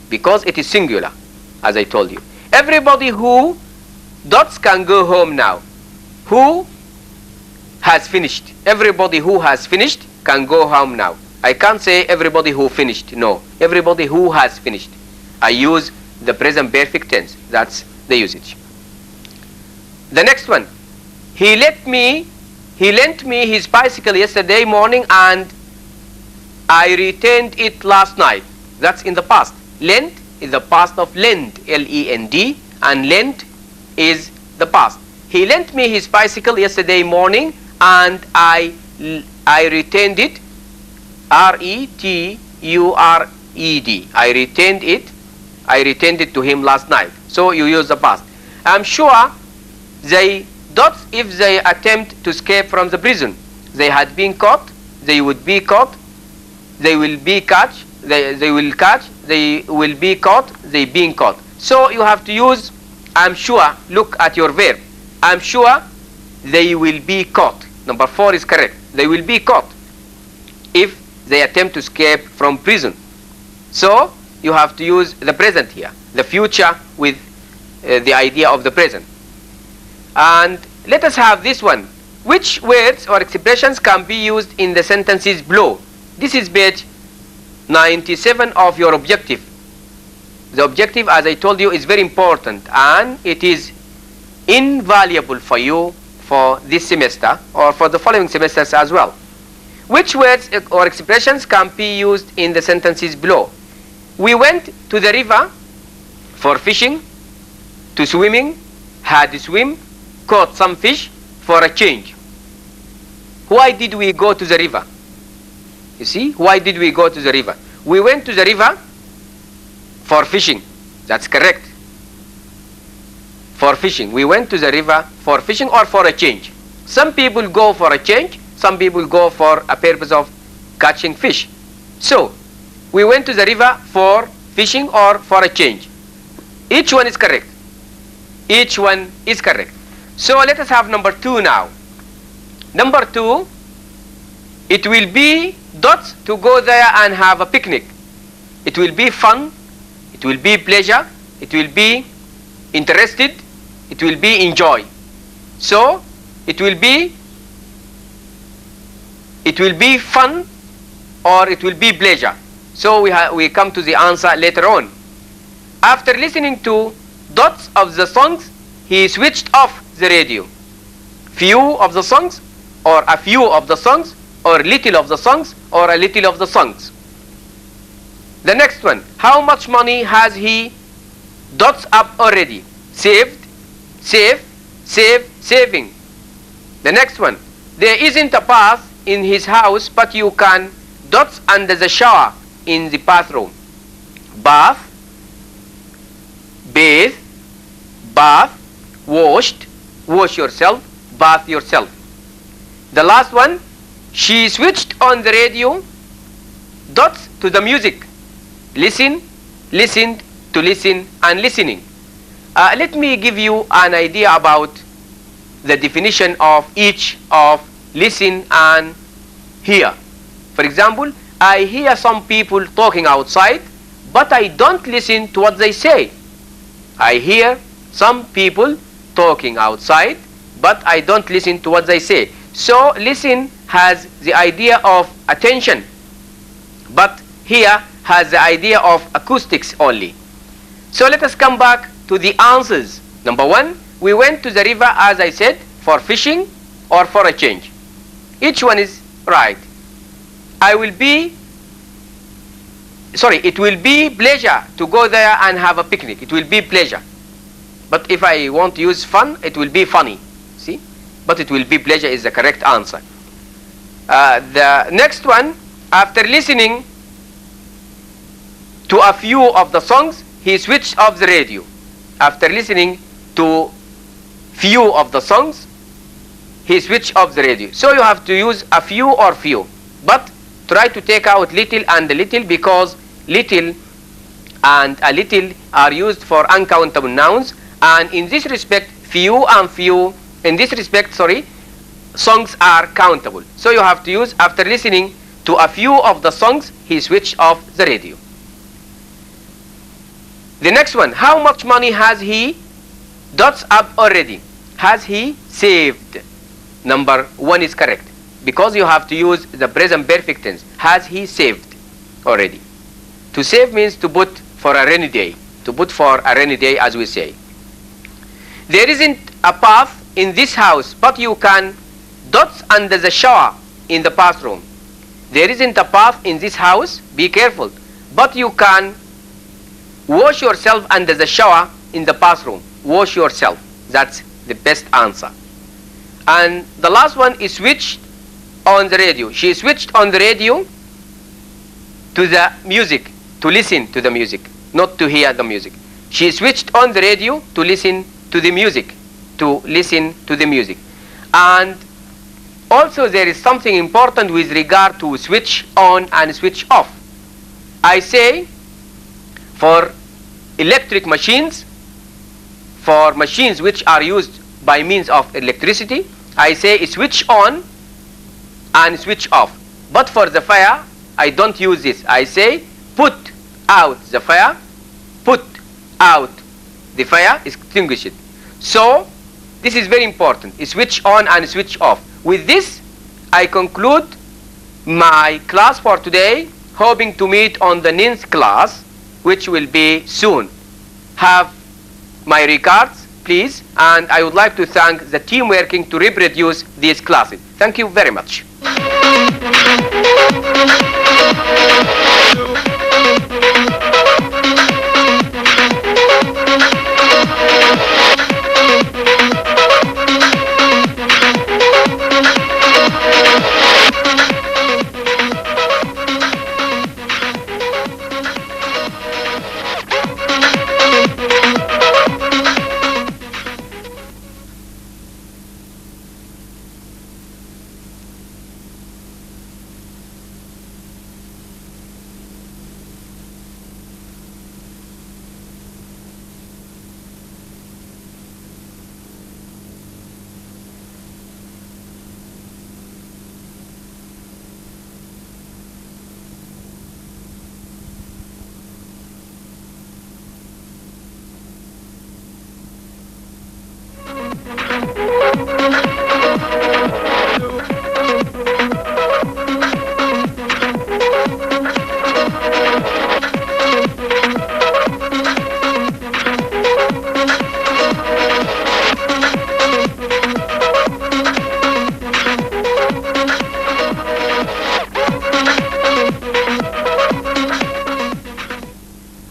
Because it is singular, as I told you. Everybody who dots can go home now. Who has finished? Everybody who has finished can go home now. I can't say everybody who finished. No. Everybody who has finished. I use the present perfect tense. That's the usage. The next one. He lent me his bicycle yesterday morning and I returned it last night. That's in the past. Lent is the past of lend, L-E-N-D, and lent is the past. He lent me his bicycle yesterday morning and I returned it, R-E-T-U-R-E-D. I returned it to him last night. So you use the past. I'm sure they dots if they attempt to escape from the prison. They had been caught, they would be caught, they will be catch, they will catch, they will be caught, they being caught. So you have to use I'm sure. Look at your verb. I'm sure they will be caught. Number 4 is correct. They will be caught if they attempt to escape from prison. So you have to use the present here, the future with the idea of the present. And let us have this one. Which words or expressions can be used in the sentences below? This is page 97 of your objective. The objective, as I told you, is very important and it is invaluable for you for this semester or for the following semesters as well. Which words or expressions can be used in the sentences below? We went to the river for fishing, to swimming, had to swim, caught some fish for a change. Why did we go to the river? You see, why did we go to the river? We went to the river for fishing. That's correct. For fishing. We went to the river for fishing or for a change. Some people go for a change. Some people go for a purpose of catching fish. So, we went to the river for fishing or for a change. Each one is correct. Each one is correct. So, let us have number 2 now. Number 2, it will be dots to go there and have a picnic. It will be fun. It will be pleasure. It will be interested. It will be enjoy. So, it will be fun or it will be pleasure. So, we come to the answer later on. After listening to dots of the songs, he switched off the radio. Few of the songs or a few of the songs or little of the songs or a little of the songs. The next one, how much money has he dots up already? Saved, save, save, saving. The next one, there isn't a bath in his house, but you can dots under the shower in the bathroom. Bath, bathe, bath, washed, wash yourself, bath yourself. The last one, she switched on the radio, dots to the music. Listen, listened to listen and listening. Let me give you an idea about the definition of each of listen and hear. For example, I hear some people talking outside, but I don't listen to what they say. I hear some people talking outside, but I don't listen to what they say. So listen has the idea of attention, but hear has the idea of acoustics only. So let us come back to the answers. Number one, we went to the river, as I said, for fishing or for a change. Each one is right. It will be pleasure to go there and have a picnic. It will be pleasure. But if I want to use fun, it will be funny. See? But it will be pleasure is the correct answer. The next one, after listening to a few of the songs, he switched off the radio. After listening to few of the songs, he switched off the radio. So you have to use a few or few, but try to take out little and a little, because little and a little are used for uncountable nouns, and in this respect few and few, in this respect, songs are countable. So you have to use, after listening to a few of the songs, he switched off the radio. The next one, how much money has he dots up already? Has he saved? Number one is correct, because you have to use the present perfect tense. Has he saved already? To save means to put for a rainy day. To put for a rainy day, as we say. There isn't a path in this house, but you can dots under the shower in the bathroom. There isn't a path in this house, be careful, but you can wash yourself under the shower in the bathroom. Wash yourself. That's the best answer. And the last one is switched on the radio. She switched on the radio to the music, to listen to the music, not to hear the music. She switched on the radio to listen to the music, to listen to the music. And also there is something important with regard to switch on and switch off. I say for electric machines, for machines which are used by means of electricity, I say switch on and switch off. But for the fire, I don't use this. I say put out the fire, put out the fire, extinguish it. So this is very important, switch on and switch off. With this, I conclude my class for today, hoping to meet on the 9th class, which will be soon. Have my regards, please, and I would like to thank the team working to reproduce these classes. Thank you very much.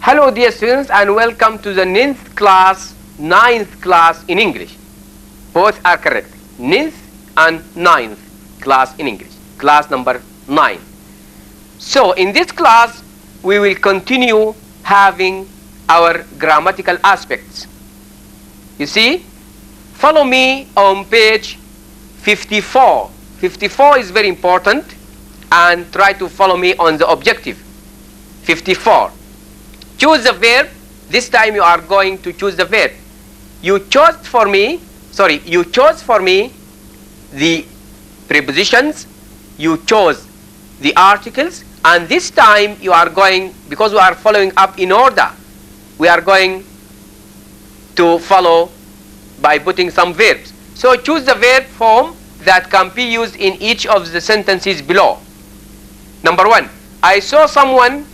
Hello dear students, and welcome to the 9th class in English. Both are correct. 9th and 9th class in English. Class number 9. So in this class we will continue having our grammatical aspects. You see, follow me on page 54. 54 is very important, and try to follow me on the objective. 54. Choose the verb. This time you are going to choose the verb. You chose for me sorry, you chose for me the prepositions, you chose the articles, and this time you are going, because we are following up in order, we are going to follow by putting some verbs. So choose the verb form that can be used in each of the sentences below. Number 1, I saw someone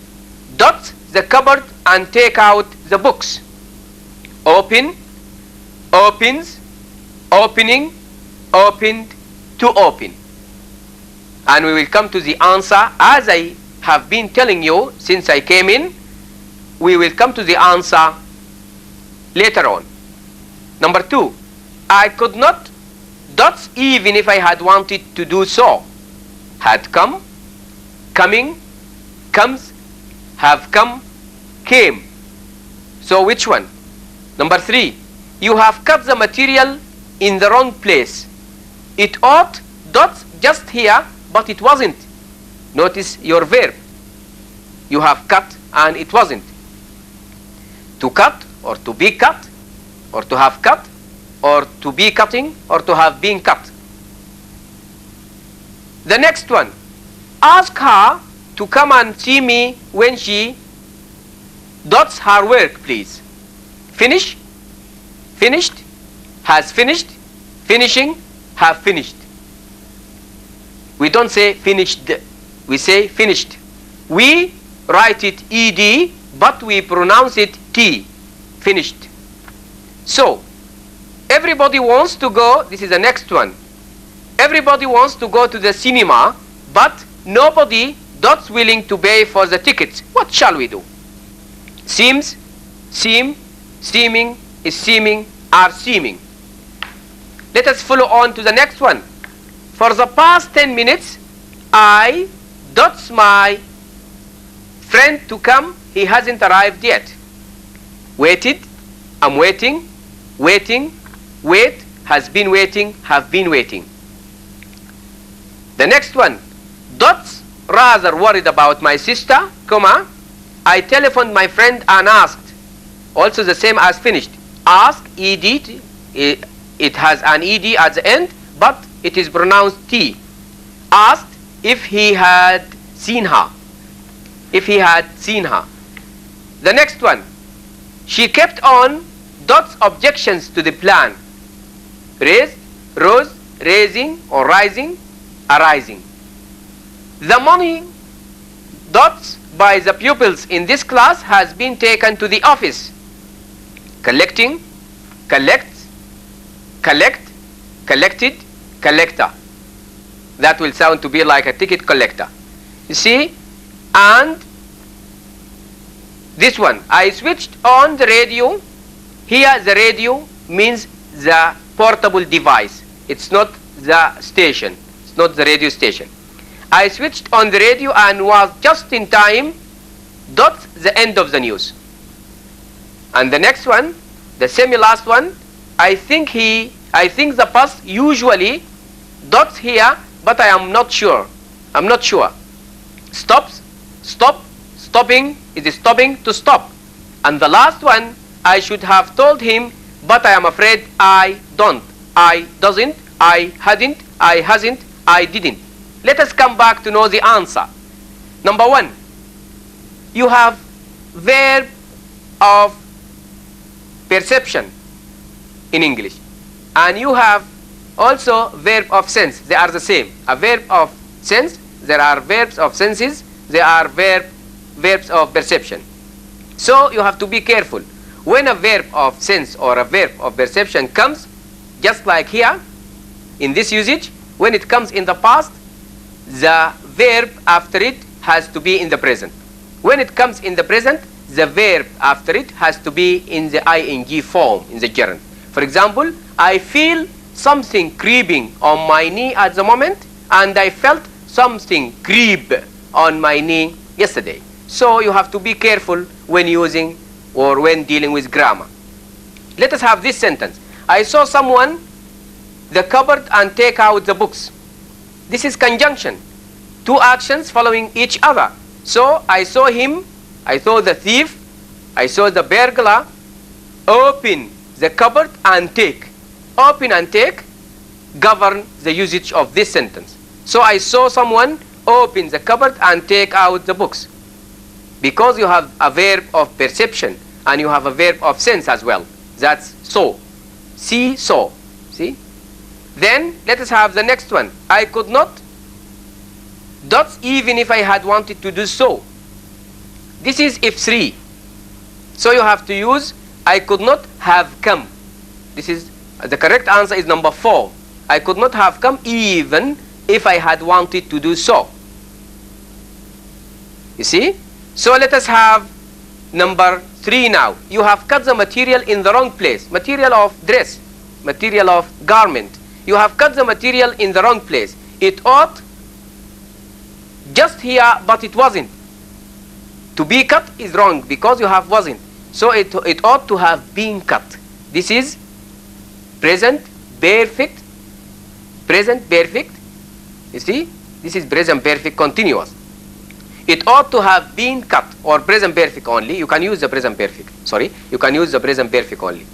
dot the cupboard and take out the books. Open, opens, opening, opened, to open. And we will come to the answer as I have been telling you since I came in. We will come to the answer later on. Number 2, I could not dots even if I had wanted to do so. Had come, coming, comes, have come, came. So which one? Number 3, you have cut the material in the wrong place. It ought dots just here, but it wasn't. Notice your verb. You have cut and it wasn't. To cut or to be cut or to have cut or to be cutting or to have been cut. The next one, ask her to come and see me when she dots her work, please. Finish, finished, has finished, finishing, have finished. We don't say finished, we say finished. We write it ed, but we pronounce it t, finished. So, everybody wants to go, this is the next one. Everybody wants to go to the cinema, but nobody dots willing to pay for the tickets. What shall we do? Seems, seem, seeming, is seeming, are seeming. Let us follow on to the next one. For the past 10 minutes, I dots my friend to come. He hasn't arrived yet. Waited, I'm waiting, waiting, wait, has been waiting, have been waiting. The next one, dots rather worried about my sister, comma, I telephoned my friend and asked. Also the same as finished. Ask, ed, it has an ed at the end, but it is pronounced t. Asked if he had seen her. If he had seen her. The next one, she kept on dots objections to the plan. Raised, rose, raising or rising, arising. The money dots by the pupils in this class has been taken to the office. Collecting, collects, collect, collected, collector. That will sound to be like a ticket collector. You see? And this one, I switched on the radio. Here the radio means the portable device. It's not the station. It's not the radio station. I switched on the radio and was just in time, dots the end of the news. And the next one, the semi-last one, I think the bus usually dots here, but I am not sure. I'm not sure. Stops, stop, stopping, it is stopping to stop. And the last one, I should have told him, but I am afraid I don't. I doesn't, I hadn't, I hasn't, I didn't. Let us come back to know the answer. Number 1, you have verb of perception in English, and you have also verb of sense. They are the same. A verb of sense, there are verbs of senses, there are verbs of perception. So you have to be careful. When a verb of sense or a verb of perception comes, just like here, in this usage, when it comes in the past, the verb after it has to be in the present. When it comes in the present, the verb after it has to be in the ing form, in the gerund. For example, I feel something creeping on my knee at the moment, and I felt something creep on my knee yesterday. So you have to be careful when using or when dealing with grammar. Let us have this sentence. I saw someone the cupboard and take out the books. This is conjunction. Two actions following each other. So I saw him, I saw the thief, I saw the burglar open the cupboard and take. open and take govern the usage of this sentence. So I saw someone open the cupboard and take out the books. Because you have a verb of perception and you have a verb of sense as well. That's saw. See, saw. See? Then let us have the next one. I could not dots even if I had wanted to do so. This is if 3. So you have to use I could not have come. This is the correct answer is number 4. I could not have come even if I had wanted to do so. You see? So let us have number 3 now. You have cut the material in the wrong place. Material of dress, material of garment. You have cut the material in the wrong place. It ought just here, but it wasn't. To be cut is wrong because you have wasn't. So it ought to have been cut. This is present perfect. Present perfect. You see? This is present perfect continuous. It ought to have been cut, or present perfect only. You can use the present perfect. Sorry, you can use the present perfect only.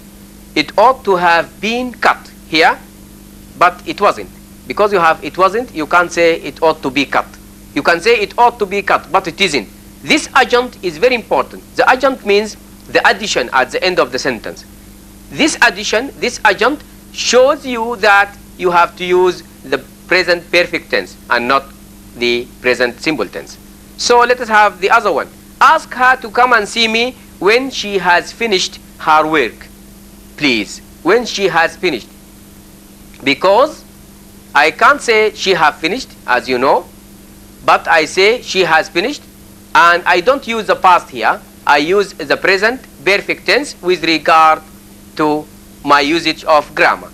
It ought to have been cut here, but it wasn't. Because you have it wasn't, you can't say it ought to be cut. You can say it ought to be cut, but it isn't. This adjunct is very important. The adjunct means the addition at the end of the sentence. This addition, this adjunct shows you that you have to use the present perfect tense and not the present simple tense. So let us have the other one. Ask her to come and see me when she has finished her work. Please, when she has finished. Because I can't say she have finished, as you know, but I say she has finished, and I don't use the past here. I use the present perfect tense with regard to my usage of grammar.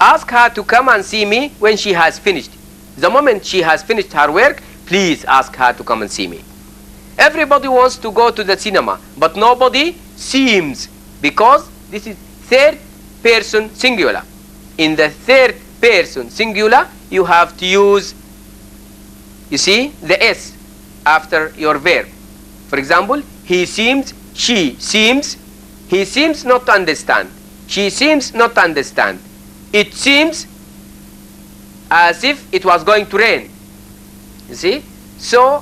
Ask her to come and see me when she has finished. The moment she has finished her work, please ask her to come and see me. Everybody wants to go to the cinema, but nobody seems, because this is third person singular. In the third person singular, you have to use, you see, the S after your verb. For example, he seems, she seems, he seems not to understand, she seems not to understand. It seems as if it was going to rain. You see? So,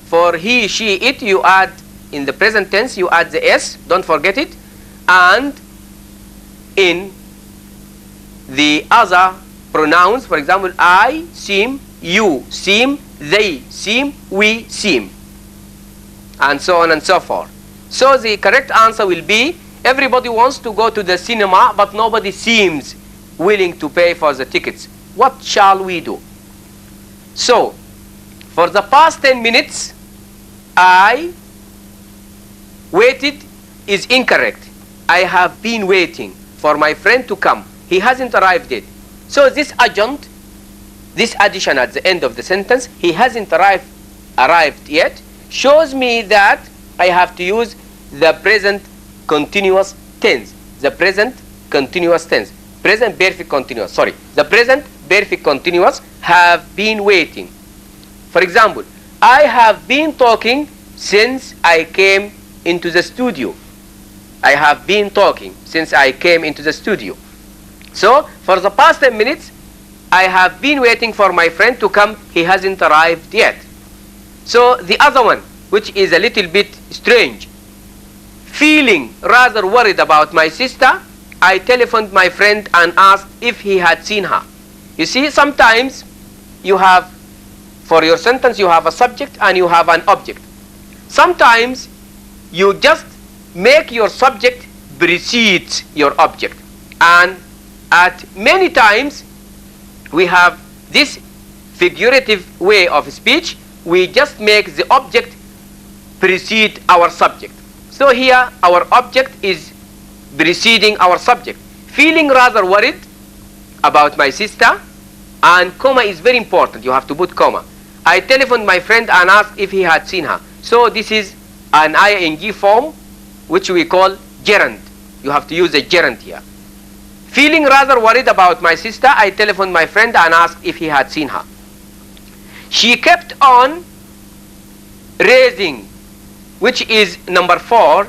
for he, she, it, you add, in the present tense, you add the S, don't forget it. And in the other pronouns, for example, I seem, you seem, they seem, we seem, and so on and so forth. So the correct answer will be, everybody wants to go to the cinema, but nobody seems willing to pay for the tickets. What shall we do? So, for the past 10 minutes, I waited is incorrect. I have been waiting for my friend to come. He hasn't arrived yet. So this adjunct, this addition at the end of the sentence, he hasn't arrived yet, shows me that I have to use the present continuous tense. The present continuous tense. Present perfect continuous. Sorry. The present perfect continuous have been waiting. For example, I have been talking since I came into the studio. I have been talking since I came into the studio. So, for the past 10 minutes, I have been waiting for my friend to come. He hasn't arrived yet. So, the other one, which is a little bit strange. Feeling rather worried about my sister, I telephoned my friend and asked if he had seen her. You see, sometimes you have, for your sentence, you have a subject and you have an object. Sometimes you just make your subject precedes your object. And at many times, we have this figurative way of speech. We just make the object precede our subject. So here, our object is preceding our subject. Feeling rather worried about my sister, and comma is very important. You have to put comma. I telephoned my friend and asked if he had seen her. So this is an ing form, which we call gerund. You have to use a gerund here. Feeling rather worried about my sister, I telephoned my friend and asked if he had seen her. She kept on raising, which is number 4,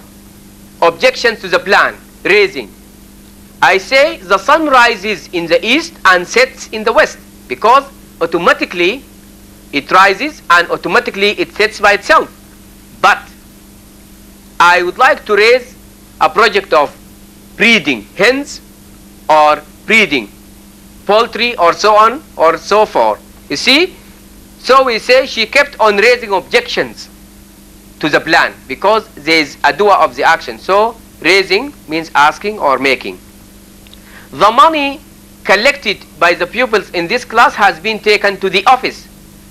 objections to the plan, raising. I say the sun rises in the east and sets in the west, because automatically it rises and automatically it sets by itself. But I would like to raise a project of breeding hens or breeding poultry or so on or so forth. You see? So we say she kept on raising objections to the plan because there is a doer of the action. So raising means asking or making. The money collected by the pupils in this class has been taken to the office.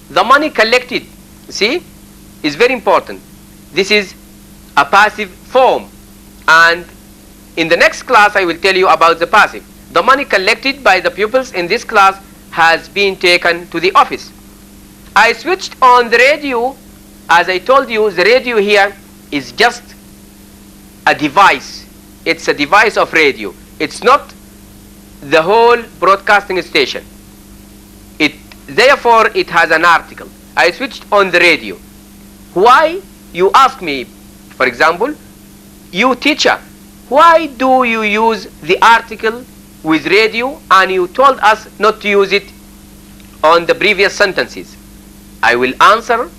The money collected, see, is very important. This is a passive form, and in the next class I will tell you about the passive. The money collected by the pupils in this class has been taken to the office. I switched on the radio. As I told you, the radio here is just a device. It's a device of radio. It's not the whole broadcasting station. Therefore, it has an article. I switched on the radio. Why? You ask me, for example, you teacher, why do you use the article with radio and you told us not to use it on the previous sentences? I will answer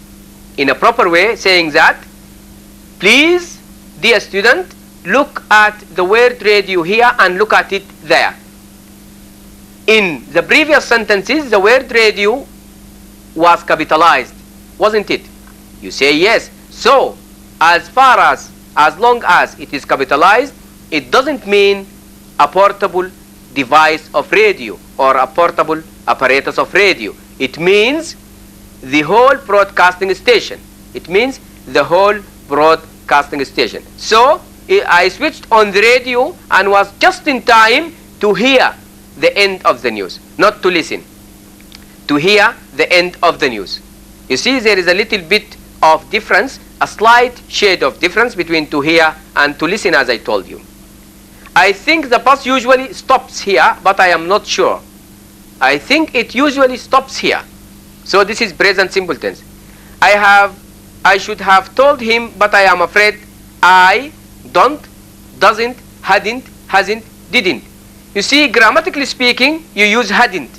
in a proper way saying that, please, dear student, look at the word radio here and look at it there. In the previous sentences, the word radio was capitalized, wasn't it? You say yes. So, as long as it is capitalized, it doesn't mean a portable device of radio or a portable apparatus of radio. It means the whole broadcasting station. It means the whole broadcasting station. So, I switched on the radio and was just in time to hear the end of the news, not to listen, to hear the end of the news. You see, there is a little bit of difference, a slight shade of difference between to hear and to listen, as I told you. I think the bus usually stops here, but I am not sure. I think it usually stops here. So this is present simple tense. I should have told him, but I am afraid I don't, doesn't, hadn't, hasn't, didn't. You see, grammatically speaking, you use hadn't,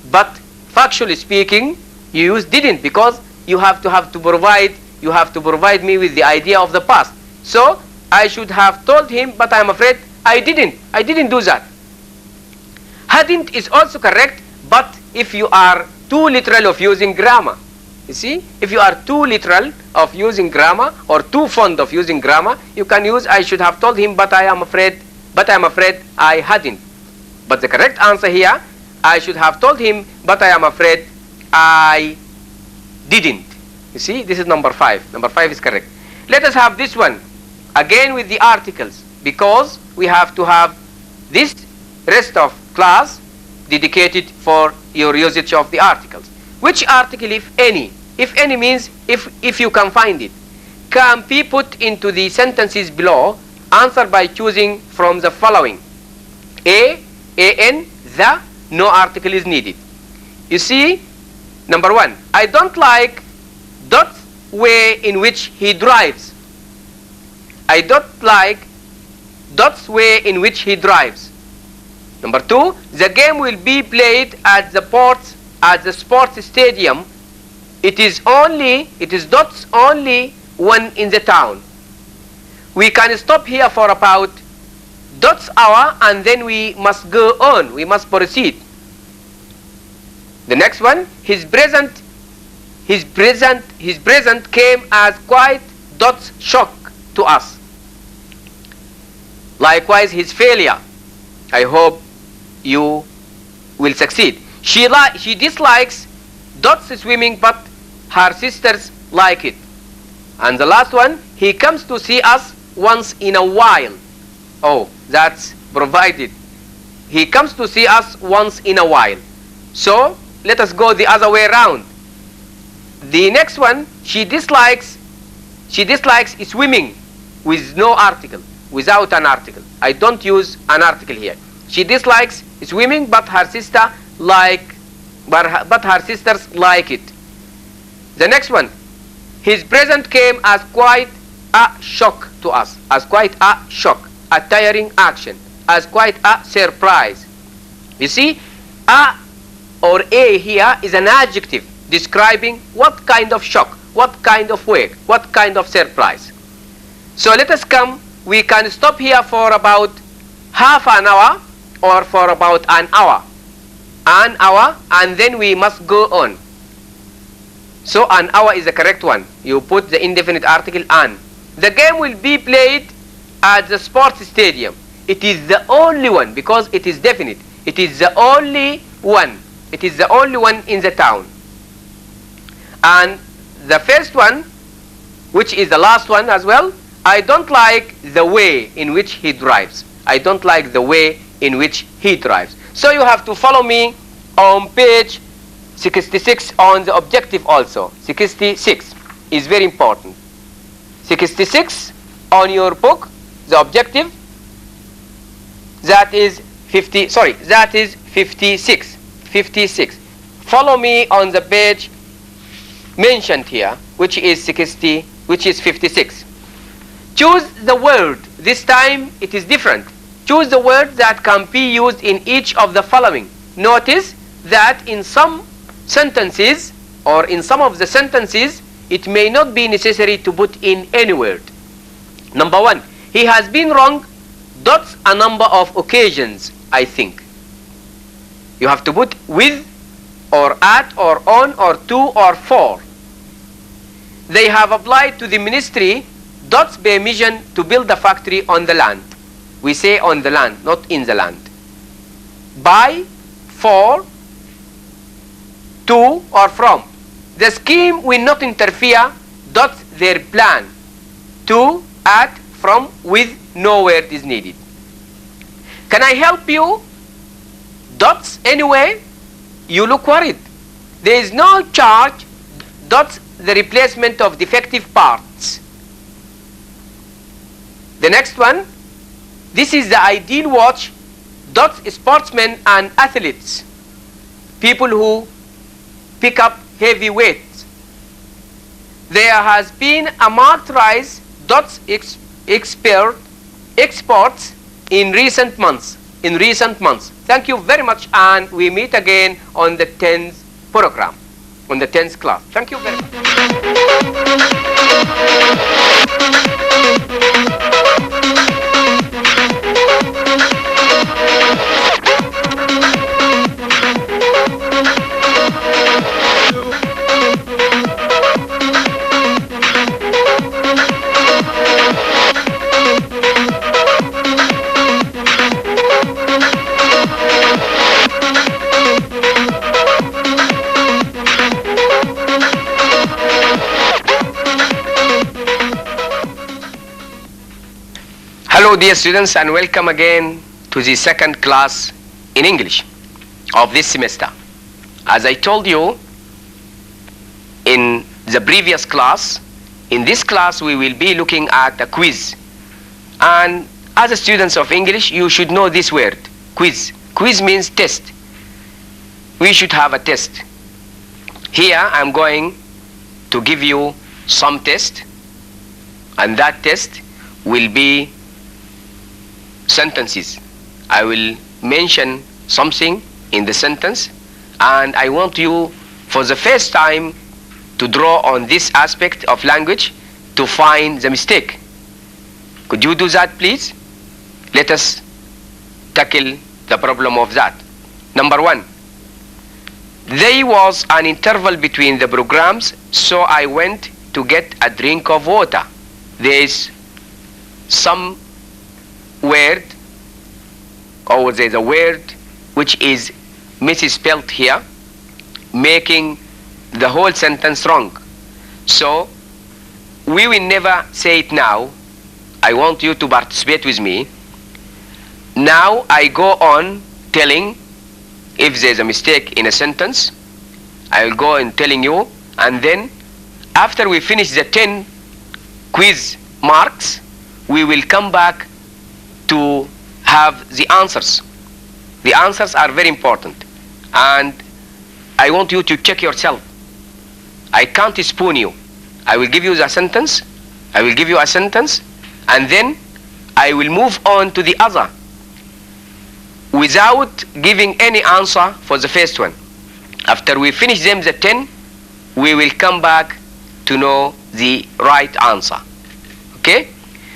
but factually speaking, you use didn't, because you have to provide me with the idea of the past. So I should have told him, but I am afraid I didn't do that. Hadn't is also correct, but if you are too literal of using grammar, you see, if you are too literal of using grammar or too fond of using grammar, you can use I should have told him, but I am afraid I hadn't. But the correct answer here, I should have told him, but I am afraid I didn't. You see, this is number 5. Number 5 is correct. Let us have this one again with the articles, because we have to have this rest of class dedicated for your usage of the articles. Which article, if any? If any means if you can find it, can be put into the sentences below. Answer by choosing from the following. A, an, the, no article is needed. You see, number 1, I don't like Dot's way in which he drives. I don't like Dot's way in which he drives. Number 2, the game will be played at the sports stadium. It is Dot's only one in the town. We can stop here for about Dot's hour and then we must go on. We must proceed. The next one, his present came as quite Dot's shock to us. Likewise, his failure. I hope you will succeed. She dislikes Dot's swimming, but her sisters like it. And the last one, he comes to see us once in a while. Oh, that's provided. He comes to see us once in a while. So let us go the other way around. The next one, she dislikes swimming with no article, without an article. I don't use an article here. She dislikes swimming, but her sisters like it. The next one, his present came as quite a shock to us, as quite a shock, a tiring action. as quite a surprise. You see, a or a here is an adjective describing what kind of shock, what kind of wake, what kind of surprise. So let us come, we can stop here for about half an hour or for about an hour, and then we must go on. So an hour is the correct one. You put the indefinite article an. The game will be played at the sports stadium. It is the only one because it is definite. It is the only one. It is the only one in the town. And the first one, which is the last one as well, I don't like the way in which he drives. I don't like the way in which he drives. So you have to follow me on page 66 on the objective also. 66 is very important. 66 on your book, the objective, that is 50, sorry, that is 56. 56. Follow me on the page mentioned here, which is 60, which is 56. Choose the word. This time it is different. Choose the word that can be used in each of the following. Notice that in some sentences or in some of the sentences it may not be necessary to put in any word. Number one, he has been wrong dots a number of occasions, I think. You have to put with or at or on or to or for. They have applied to the ministry dots permission to build a factory on the land. We say on the land, not in the land. By, for, to or from. The scheme will not interfere dots their plan. To, at, from, with, no word is needed. Can I help you? Dots anyway? You look worried. There is no charge. Dots the replacement of defective parts. The next one, this is the ideal watch. Dots sportsmen and athletes, people who pick up heavy weights. There has been a marked rise. Dots exports in recent months. Thank you very much, and we meet again on the 10th program, on the 10th class. Thank you very much. Hello dear students, and welcome again to the second class in English of this semester. As I told you in the previous class, in this class we will be looking at a quiz. And as a students of English, you should know this word, quiz. Quiz means test. We should have a test. Here I'm going to give you some test, and that test will be sentences. I will mention something in the sentence, and I want you for the first time to draw on this aspect of language to find the mistake. Could you do that, please? Let us tackle the problem of that. Number one, there was an interval between the programs, so I went to get a drink of water. There is some word, or there's a word which is misspelled here, making the whole sentence wrong. So we will never say it now. I want you to participate with me. Now I go on telling if there's a mistake in a sentence. I will go on telling you, and then after we finish the 10 quiz marks, we will come back to have the answers. The answers are very important, and I want you to check yourself. I can't spoon you. I will give you the sentence, I will give you a sentence, and then I will move on to the other. without giving any answer for the first one. After we finish them, the 10, we will come back to know the right answer. Okay?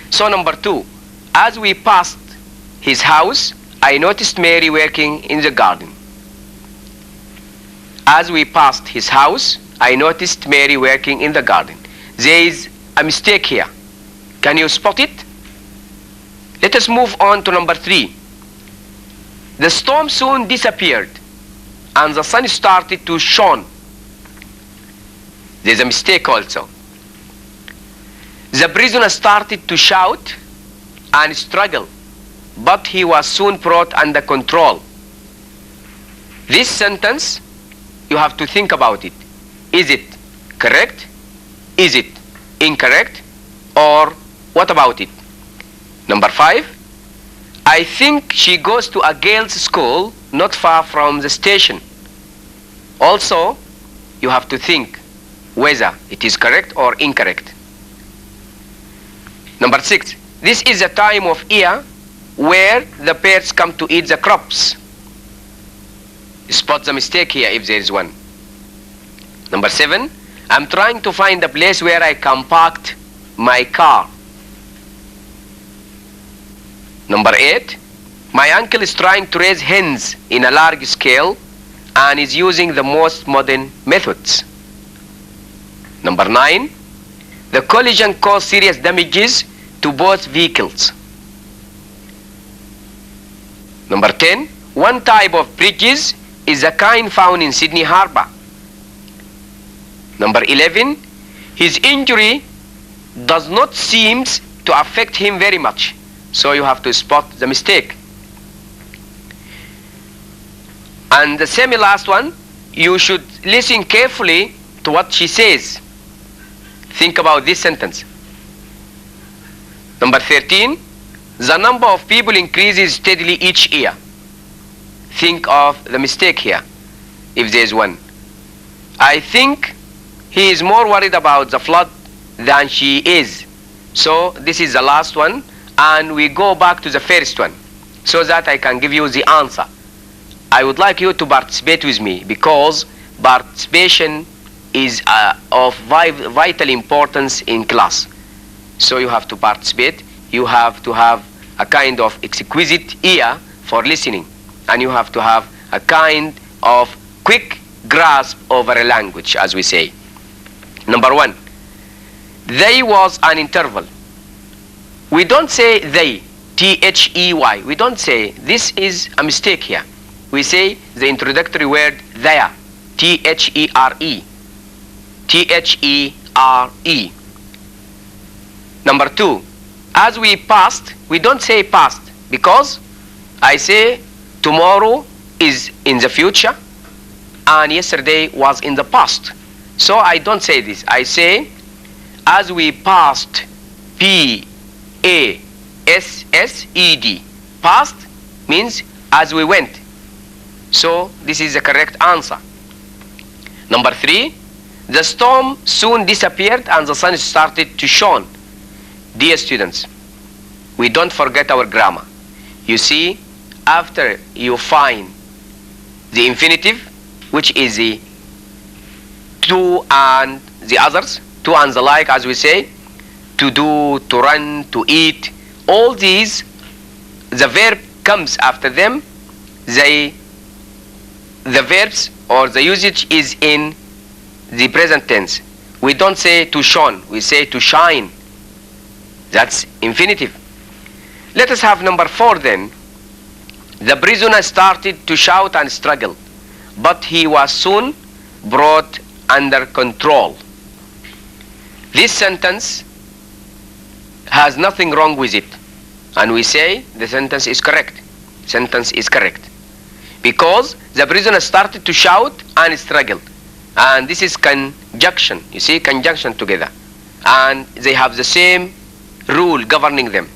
So number 2, as we passed his house, I noticed Mary working in the garden. As we passed his house, I noticed Mary working in the garden. There is a mistake here. Can you spot it? Let us move on to number 3. The storm soon disappeared and the sun started to shine. There's a mistake also. The prisoner started to shout and struggle, but he was soon brought under control. This sentence, you have to think about it. Is it correct? Is it incorrect? Or what about it? Number 5, I think she goes to a girls' school not far from the station. Also, you have to think whether it is correct or incorrect. Number 6, this is a time of year where the birds come to eat the crops. Spot the mistake here if there is one. Number 7, I'm trying to find a place where I can park my car. Number 8, my uncle is trying to raise hens in a large scale and is using the most modern methods. Number 9, the collision caused serious damages to both vehicles. Number 10, one type of bridges is the kind found in Sydney Harbour. Number 11, his injury does not seem to affect him very much. So you have to spot the mistake. And the semi-last one, you should listen carefully to what she says. Think about this sentence. Number 13, the number of people increases steadily each year. Think of the mistake here, if there is one. I think he is more worried about the flood than she is. So this is the last one, and we go back to the first one so that I can give you the answer. I would like you to participate with me because participation is of vital importance in class. So you have to participate. You have to have a kind of exquisite ear for listening, and you have to have a kind of quick grasp over a language, as we say. Number 1, there was an interval. We don't say they, T-H-E-Y. We don't say, this is a mistake here. We say the introductory word there, T-H-E-R-E. T-H-E-R-E. Number 2, as we passed, we don't say past because I say tomorrow is in the future and yesterday was in the past. So I don't say this. I say as we passed, P-A-S-S-E-D. Past means as we went. So this is the correct answer. Number 3, the storm soon disappeared and the sun started to shine. Dear students, we don't forget our grammar. You see, after you find the infinitive, which is the to and the others, to and the like, as we say, to do, to run, to eat, all these, the verb comes after them. The verbs or the usage is in the present tense. We don't say to shone, we say to shine. That's infinitive. Let us have number 4 then. The prisoner started to shout and struggle, but he was soon brought under control. This sentence has nothing wrong with it, and we say the sentence is correct. Sentence is correct because the prisoner started to shout and struggle, and this is conjunction. You see, conjunction together, and they have the same rule governing them.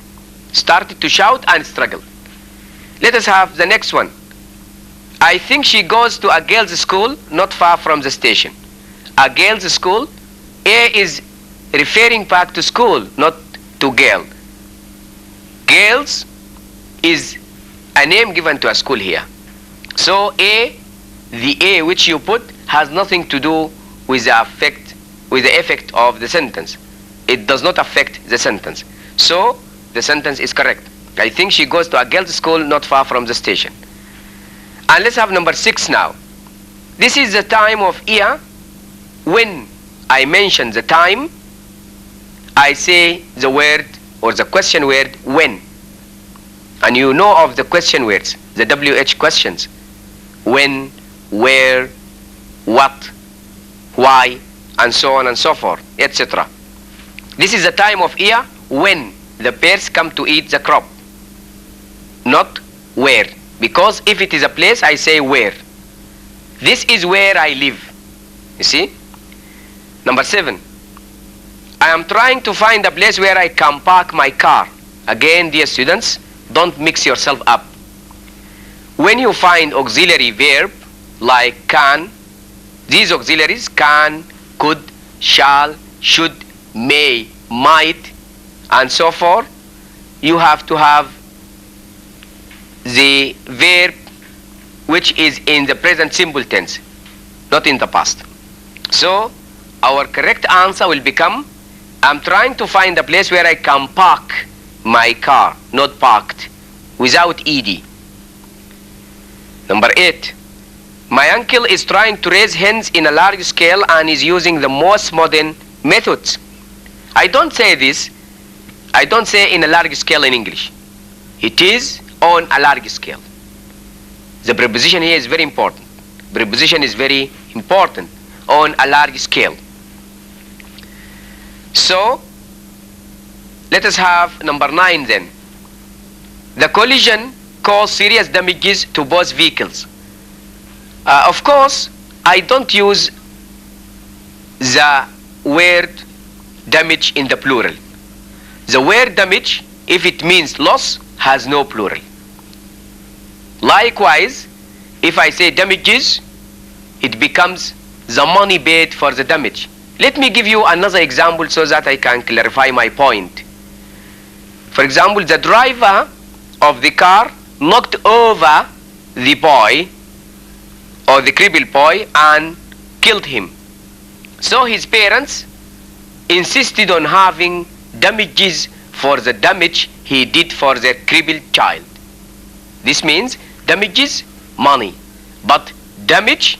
Started to shout and struggle. Let us have the next one. I think she goes to a girls' school not far from the station. A girls' school, A is referring back to school, not to girl. Girls is a name given to a school here. So the A which you put has nothing to do with the effect of the sentence. It does not affect the sentence. So the sentence is correct. I think she goes to a girls' school not far from the station. And let's have number 6 now. This is the time of year. When I mention the time, I say the word or the question word when. And you know of the question words, the WH questions. When, where, what, why, and so on and so forth, etc. This is the time of year when the birds come to eat the crop, not where. Because if it is a place, I say where. This is where I live. You see? Number 7. I am trying to find a place where I can park my car. Again, dear students, don't mix yourself up. When you find auxiliary verb like can, these auxiliaries can, could, shall, should, may, might, and so forth, you have to have the verb which is in the present simple tense, not in the past. So our correct answer will become, I'm trying to find a place where I can park my car, not parked, without ed. Number 8. My uncle is trying to raise hens in a large scale and is using the most modern methods. I don't say this. I don't say in a large scale in English. It is on a large scale. The preposition here is very important. Preposition is very important. On a large scale. So let us have number 9 then. The collision caused serious damages to both vehicles. Of course, I don't use the word damage in the plural. The word damage, if it means loss, has no plural. Likewise, if I say damages, it becomes the money paid for the damage. Let me give you another example so that I can clarify my point. For example, the driver of the car knocked over the boy or the crippled boy and killed him. So his parents insisted on having damages for the damage he did for their crippled child. This means damages, money, but damage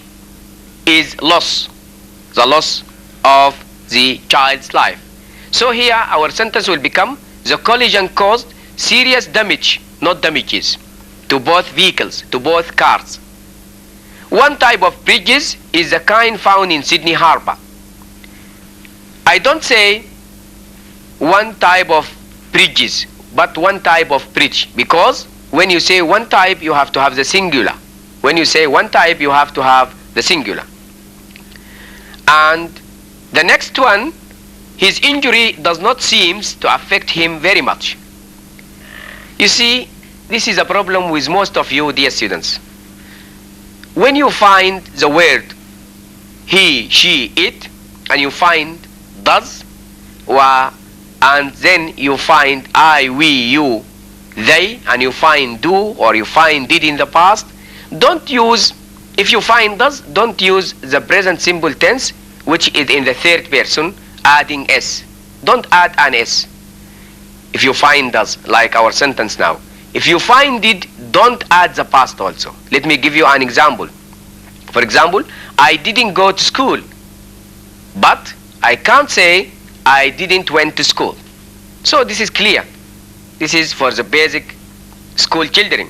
is loss, the loss of the child's life. So here our sentence will become, the collision caused serious damage, not damages, to both vehicles, to both cars. One type of bridges is the kind found in Sydney Harbour. I don't say one type of bridges, but one type of bridge, because when you say one type, you have to have the singular. When you say one type, you have to have the singular. And the next one, his injury does not seem to affect him very much. You see, this is a problem with most of you, dear students. When you find the word he, she, it, and you find does, and then you find I, we, you, they, and you find do, or you find did in the past, don't use, if you find does, don't use the present simple tense, which is in the third person, adding s. Don't add an s if you find does, like our sentence now. If you find did, don't add the past also. Let me give you an example. For example, I didn't go to school, but I can't say I didn't went to school. So this is clear. This is for the basic school children.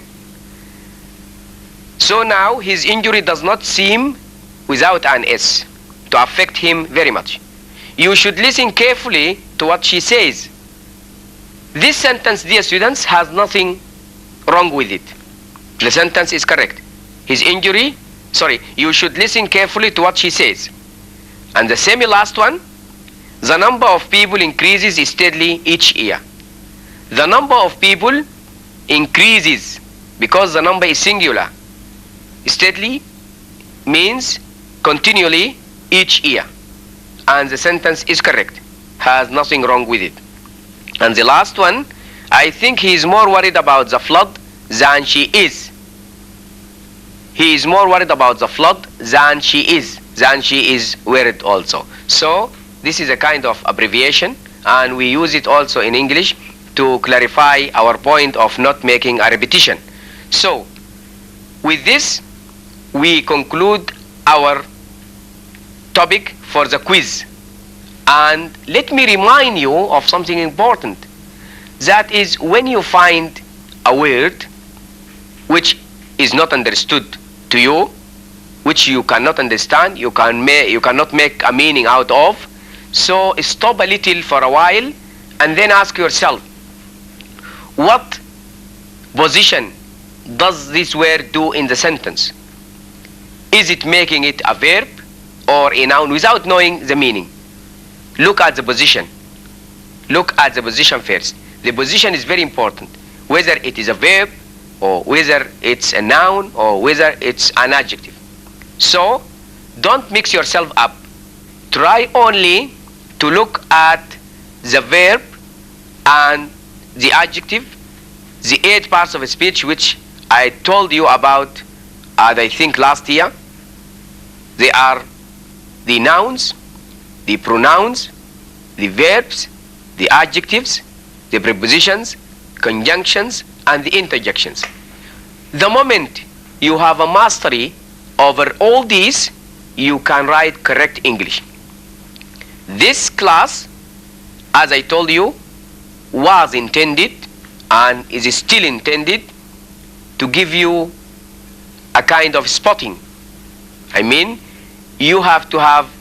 So now his injury does not seem, without an s, to affect him very much. You should listen carefully to what she says. This sentence, dear students, has nothing wrong with it. The sentence is correct. His injury, you should listen carefully to what she says. And the semi-last one, the number of people increases steadily each year. The number of people increases because the number is singular. Steadily means continually each year. And the sentence is correct. Has nothing wrong with it. And the last one, I think he is more worried about the flood than she is. He is more worried about the flood than she is. Than she is worried also. So this is a kind of abbreviation, and we use it also in English to clarify our point of not making a repetition. So with this, we conclude our topic for the quiz. And let me remind you of something important. That is, when you find a word which is not understood to you, which you cannot understand, you cannot make a meaning out of, so stop a little for a while and then ask yourself, what position does this word do in the sentence? Is it making it a verb or a noun without knowing the meaning? Look at the position. Look at the position first. The position is very important, whether it is a verb or whether it's a noun or whether it's an adjective. So don't mix yourself up. Try only to look at the verb and the adjective, the 8 parts of a speech which I told you about, I think last year. They are the nouns, the pronouns, the verbs, the adjectives, the prepositions, conjunctions, and the interjections. The moment you have a mastery over all these, you can write correct English. This class, as I told you, was intended and is still intended to give you a kind of spotting. I mean, you have to have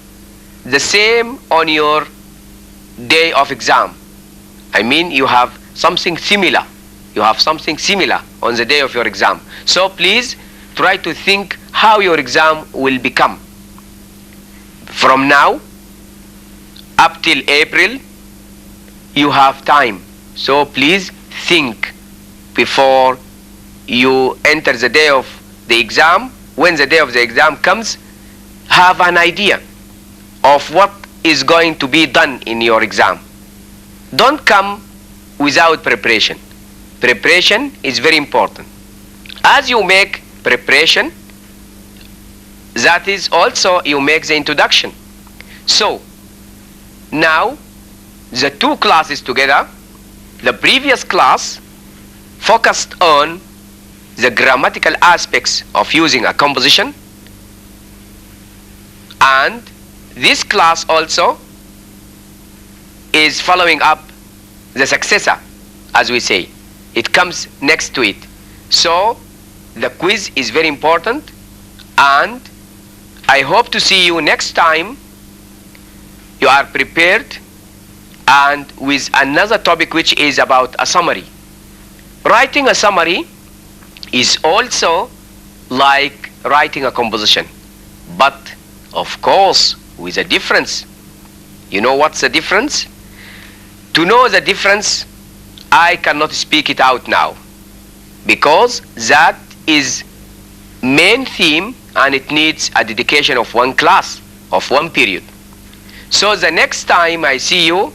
the same on your day of exam. I mean, you have something similar. You have something similar on the day of your exam. So please try to think how your exam will become. From now up till April, you have time. So please think before you enter the day of the exam. When the day of the exam comes, have an idea of what is going to be done in your exam. Don't come without preparation. Preparation is very important. As you make preparation, that is also you make the introduction. So now the 2 classes together, the previous class focused on the grammatical aspects of using a composition, and this class also is following up the successor, as we say. It comes next to it. So the quiz is very important, and I hope to see you next time. You are prepared and with another topic which is about a summary. Writing a summary is also like writing a composition, but of course with a difference. You know what's the difference? To know the difference, I cannot speak it out now, because that is main theme and it needs a dedication of one class, of one period. So the next time I see you,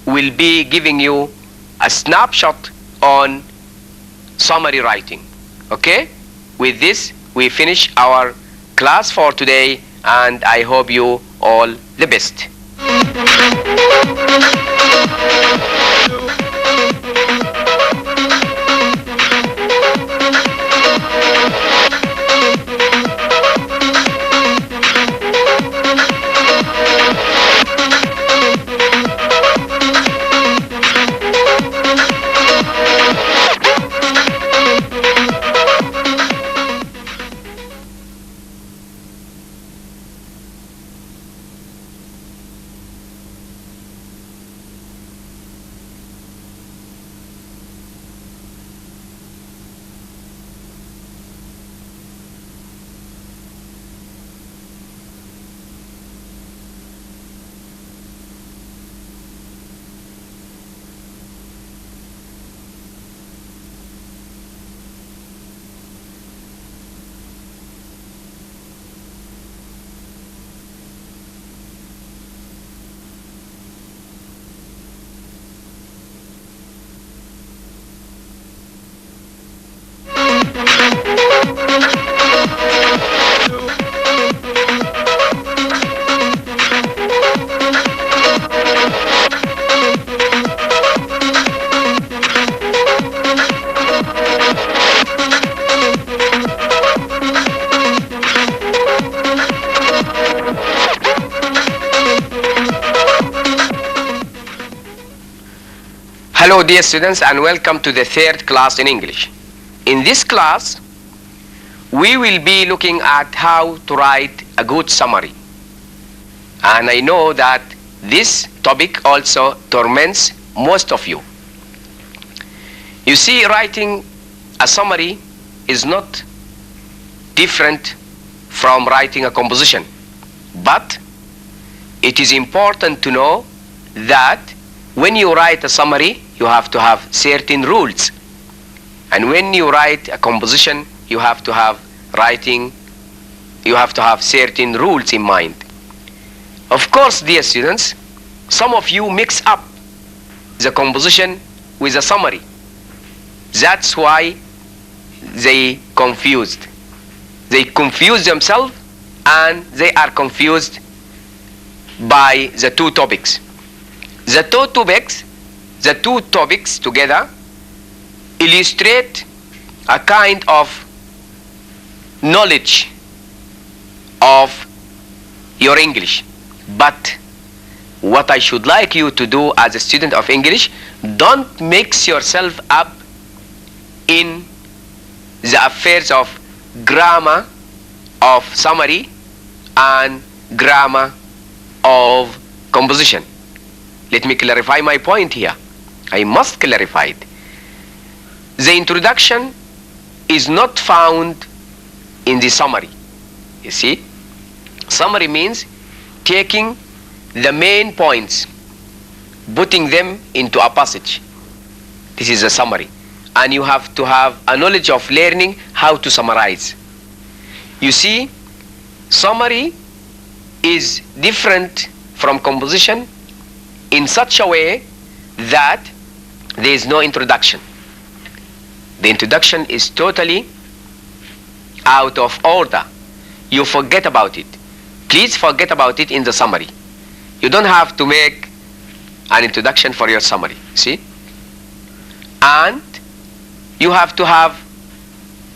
will be giving you a snapshot on summary writing. Okay? With this, we finish our class for today, and I hope you all the best. Hello dear students, and welcome to the third class in English. In this class, we will be looking at how to write a good summary. And I know that this topic also torments most of you. You see, writing a summary is not different from writing a composition, but it is important to know that when you write a summary, you have to have certain rules. And when you write a composition, you have to have certain rules in mind. Of course, dear students, some of you mix up the composition with the summary. That's why they confuse themselves, and they are confused by the two topics. The two topics together illustrate a kind of knowledge of your English. But what I should like you to do as a student of English, don't mix yourself up in the affairs of grammar of summary and grammar of composition. Let me clarify my point here. I must clarify it. The introduction is not found in the summary. You see, summary means taking the main points, putting them into a passage. This is a summary. And you have to have a knowledge of learning how to summarize. You see, summary is different from composition in such a way that there is no introduction. The introduction is totally out of order. You forget about it. Please forget about it in the summary. You don't have to make an introduction for your summary, see? And you have to have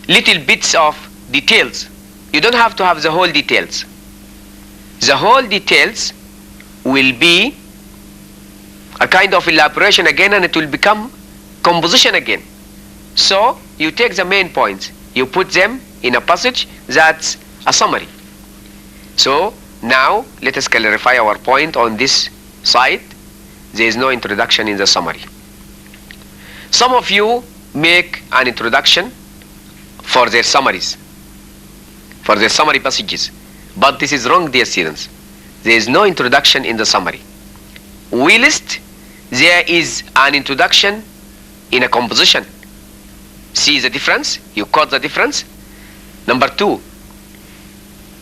little bits of details. You don't have to have the whole details. The whole details will be a kind of elaboration again, and it will become composition again. So you take the main points, you put them in a passage, that's a summary. So now let us clarify our point on this side. There is no introduction in the summary. Some of you make an introduction for their summaries, for their summary passages. But this is wrong, dear students. There is no introduction in the summary. Whilst there is an introduction in a composition. See the difference? You caught the difference? Number two,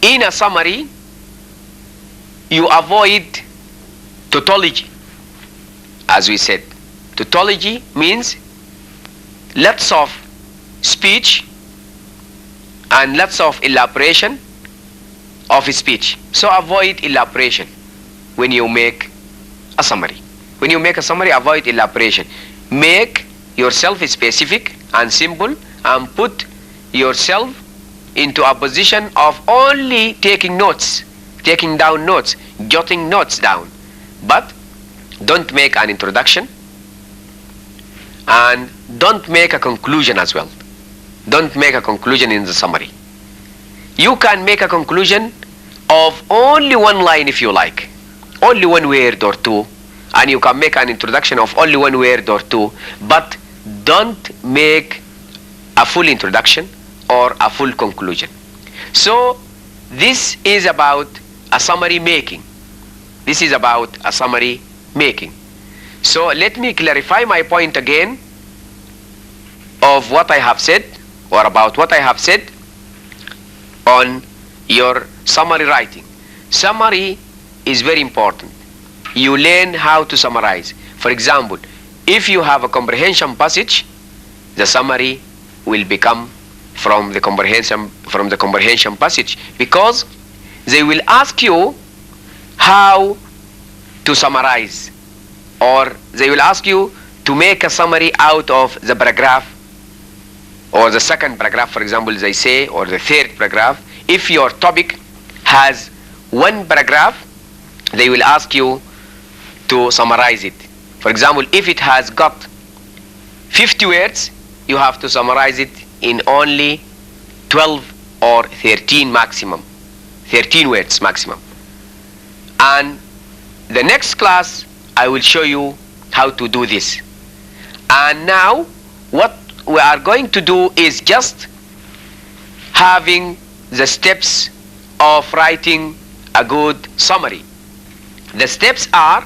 in a summary, you avoid tautology. As we said, tautology means lots of speech and lots of elaboration of speech. So avoid elaboration when you make a summary. When you make a summary, avoid elaboration. Make yourself specific and simple, and put yourself into a position of only taking notes, taking down notes, jotting notes down. But don't make an introduction, and don't make a conclusion as well. Don't make a conclusion in the summary. You can make a conclusion of only one line if you like, only one word or two, and you can make an introduction of only one word or two, but don't make a full introduction or a full conclusion. So this is about a summary making. This is about a summary making. So let me clarify my point again of what I have said, or about what I have said on your summary writing. Summary is very important. You learn how to summarize. For example, if you have a comprehension passage, the summary will become from the comprehension passage, because they will ask you how to summarize, or they will ask you to make a summary out of the paragraph, or the second paragraph, for example, they say, or the third paragraph. If your topic has one paragraph, they will ask you to summarize it. For example, if it has got 50 words, you have to summarize it in only 12 or 13 maximum. 13 words maximum. And the next class, I will show you how to do this. And now, what we are going to do is just having the steps of writing a good summary. The steps are: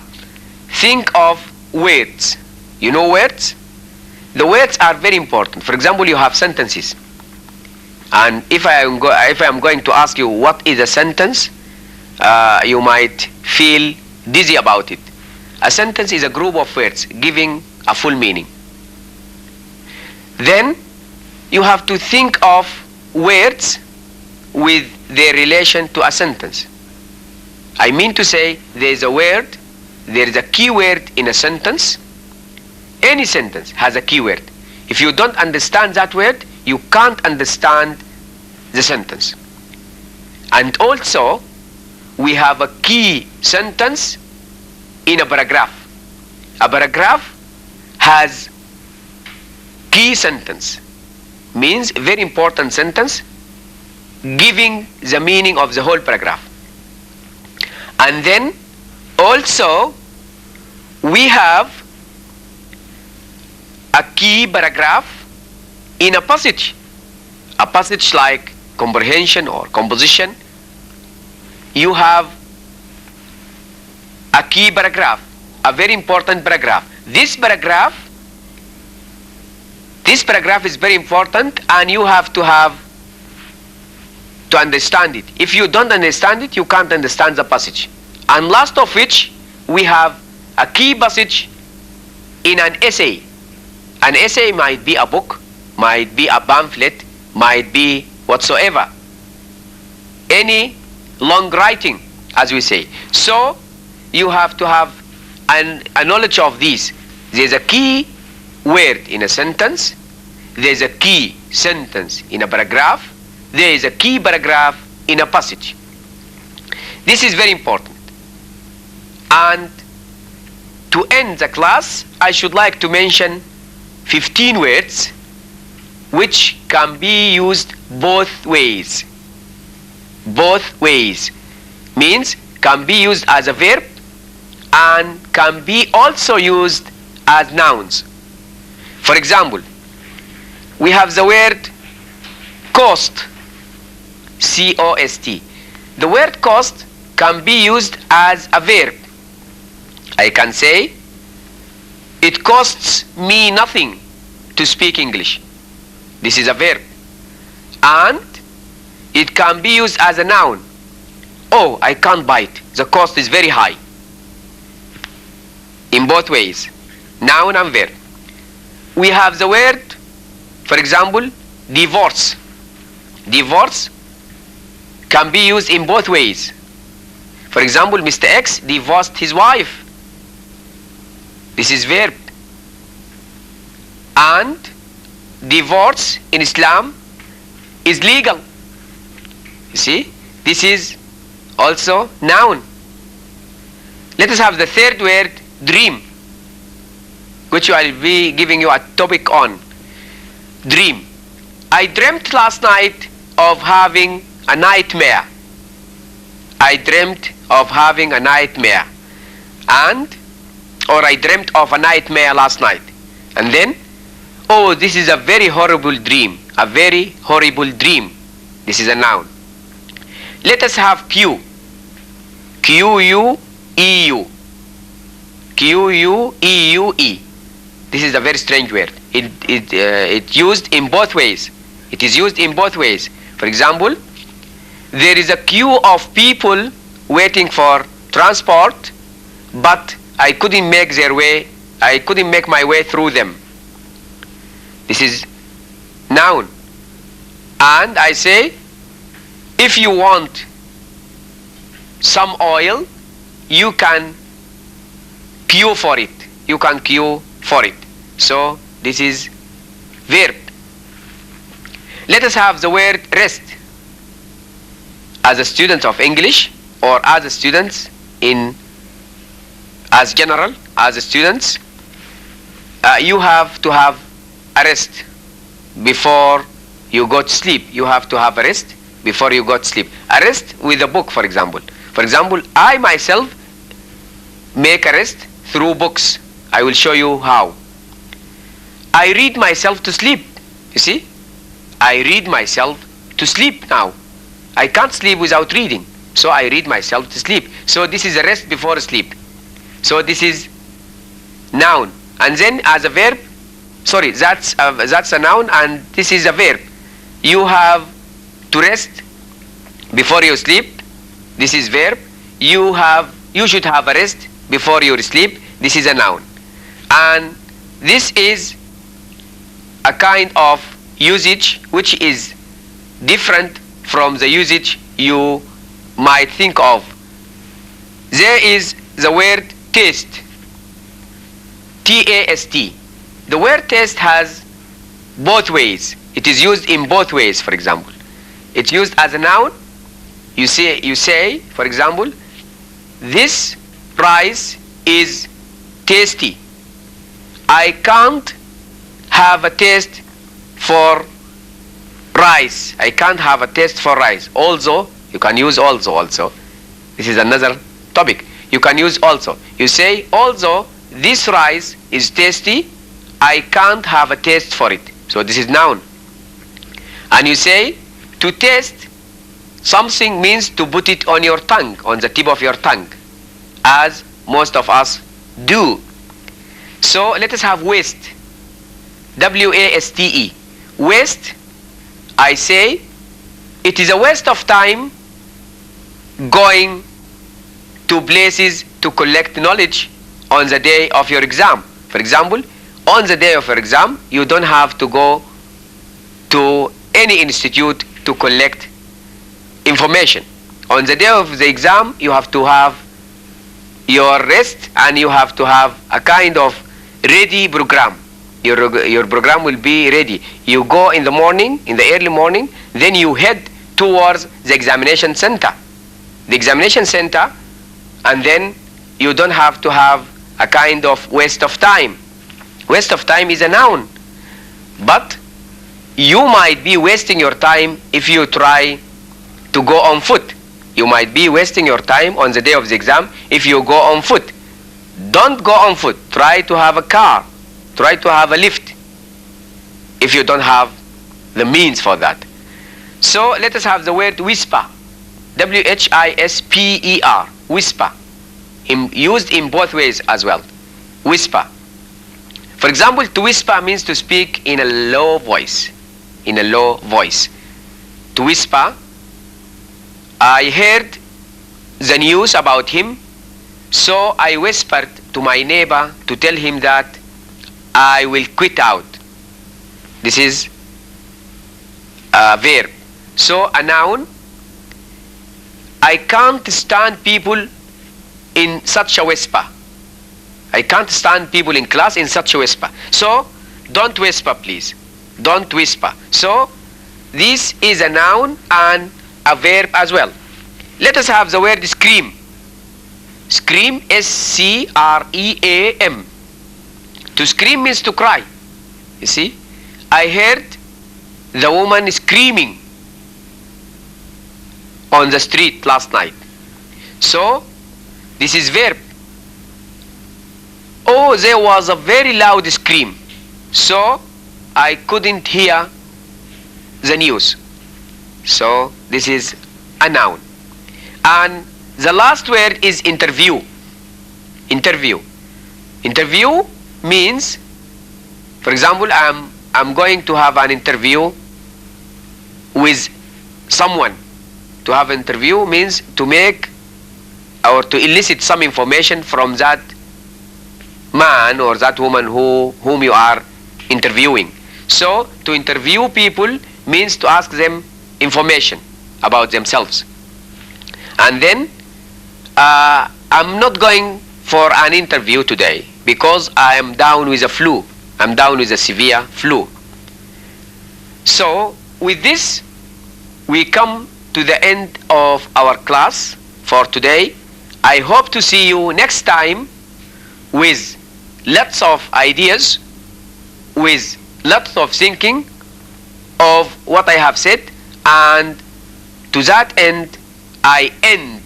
think of words. You know words? The words are very important. For example, you have sentences. And if I am going to ask you what is a sentence, you might feel dizzy about it. A sentence is a group of words giving a full meaning. Then you have to think of words with their relation to a sentence. I mean to say, there is a word, there is a key word in a sentence. Any sentence has a key word. If you don't understand that word, you can't understand the sentence. And also, we have a key sentence in a paragraph. A paragraph has key sentence, means very important sentence giving the meaning of the whole paragraph. And then also we have a key paragraph in a passage like comprehension or composition. You have a key paragraph, a very important paragraph. This paragraph is very important, and you have to understand it. If you don't understand it, you can't understand the passage. And last of which, we have a key passage in an essay. An essay might be a book, might be a pamphlet, might be whatsoever. Any long writing, as we say. So you have to have a knowledge of these. There's a key word in a sentence, there's a key sentence in a paragraph, there is a key paragraph in a passage. This is very important. And to end the class, I should like to mention 15 words which can be used both ways. Both ways means can be used as a verb and can be also used as nouns. For example, we have the word cost, C-O-S-T. The word cost can be used as a verb. I can say, it costs me nothing to speak English. This is a verb. And it can be used as a noun. Oh, I can't buy it. The cost is very high. In both ways, noun and verb. We have the word, for example, divorce. Divorce can be used in both ways. For example, Mr. X divorced his wife. This is verb. And divorce in Islam is legal. You see, this is also noun. Let us have the third word, dream, which I will be giving you a topic on. Dream. I dreamt last night of having a nightmare. I dreamt of having a nightmare. Or I dreamt of a nightmare last night. And then, oh, this is a very horrible dream. A very horrible dream. This is a noun. Let us have Q. Q-U-E-U. Q-U-E-U-E. This is a very strange word. It's used in both ways. It is used in both ways. For example, there is a queue of people waiting for transport, but I couldn't make their way. I couldn't make my way through them. This is noun. And I say, if you want some oil, you can queue for it. You can queue for it. So this is verb. Let us have the word rest. As a student of English, or as a students as general, as a students, you have to have a rest before you go to sleep. You have to have a rest before you go to sleep. A rest with a book, for example. For example, I myself make a rest through books. I will show you how. I read myself to sleep. You see? I read myself to sleep now. I can't sleep without reading. So I read myself to sleep. So this is a rest before sleep. So this is noun. And then as a verb, sorry, that's a noun and this is a verb. You have to rest before you sleep. This is verb. You should have a rest before you sleep. This is a noun. And this is a kind of usage which is different from the usage you might think of. There is the word taste. T-A-S-T. The word taste has both ways. It is used in both ways, for example. It's used as a noun. You say, for example, this rice is tasty. I can't have a taste for rice. I can't have a taste for rice. Also, you can use also. This is another topic. You can use also. You say, also, this rice is tasty. I can't have a taste for it. So this is noun. And you say, to taste something means to put it on your tongue, on the tip of your tongue, as most of us do. So let us have waste. W-A-S-T-E. Waste, I say, it is a waste of time going to places to collect knowledge on the day of your exam. For example, on the day of your exam, you don't have to go to any institute to collect information. On the day of the exam, you have to have your rest and you have to have a kind of ready program. Your program will be ready. You go in the morning, in the early morning, then you head towards the examination center. The examination center, and then you don't have to have a kind of waste of time. Waste of time is a noun. But you might be wasting your time if you try to go on foot. You might be wasting your time on the day of the exam if you go on foot. Don't go on foot. Try to have a car. Try to have a lift if you don't have the means for that. So let us have the word whisper. W-H-I-S-P-E-R. Whisper. Used in both ways as well. Whisper. For example, to whisper means to speak in a low voice. In a low voice. To whisper, I heard the news about him, so I whispered to my neighbor to tell him that I will quit out. This is a verb. So a noun, I can't stand people in such a whisper. I can't stand people in class in such a whisper. So don't whisper, please. Don't whisper. So this is a noun and a verb as well. Let us have the word scream. Scream, S-C-R-E-A-M. To scream means to cry. You see, I heard the woman screaming on the street last night. So this is verb. Oh, there was a very loud scream, so I couldn't hear the news. So this is a noun. And the last word is interview. Interview. Interview means, for example, I'm going to have an interview with someone. To have an interview means to make or to elicit some information from that man or that woman whom you are interviewing. So to interview people means to ask them information about themselves. And then I'm not going for an interview today because I am down with a flu. I'm down with a severe flu. So with this we come to the end of our class for today. I hope to see you next time with lots of ideas, with lots of thinking of what I have said, and to that end I end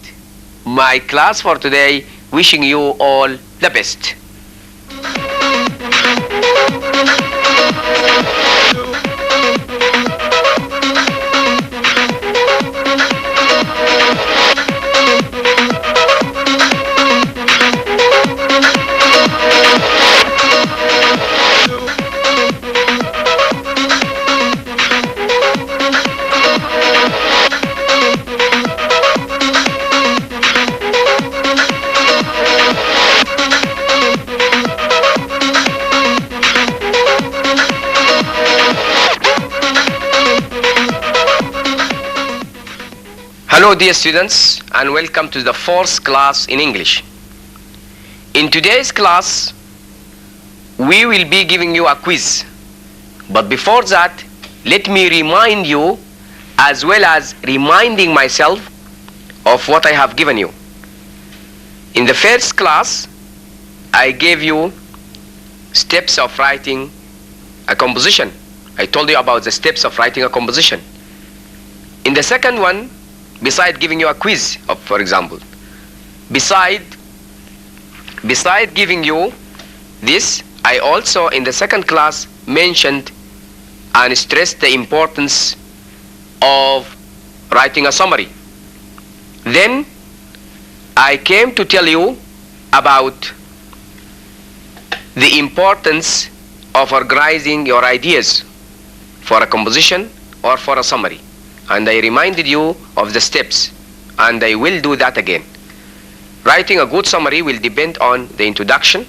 my class for today, wishing you all the best. Hello dear students, and welcome to the fourth class in English. In today's class we will be giving you a quiz, but before that let me remind you, as well as reminding myself, of what I have given you. In the first class I gave you steps of writing a composition. I told you about the steps of writing a composition. In the second one, beside giving you a quiz, for example, beside giving you this, I also in the second class mentioned and stressed the importance of writing a summary. Then I came to tell you about the importance of organizing your ideas for a composition or for a summary. And I reminded you of the steps, and I will do that again. Writing a good summary will depend on the introduction,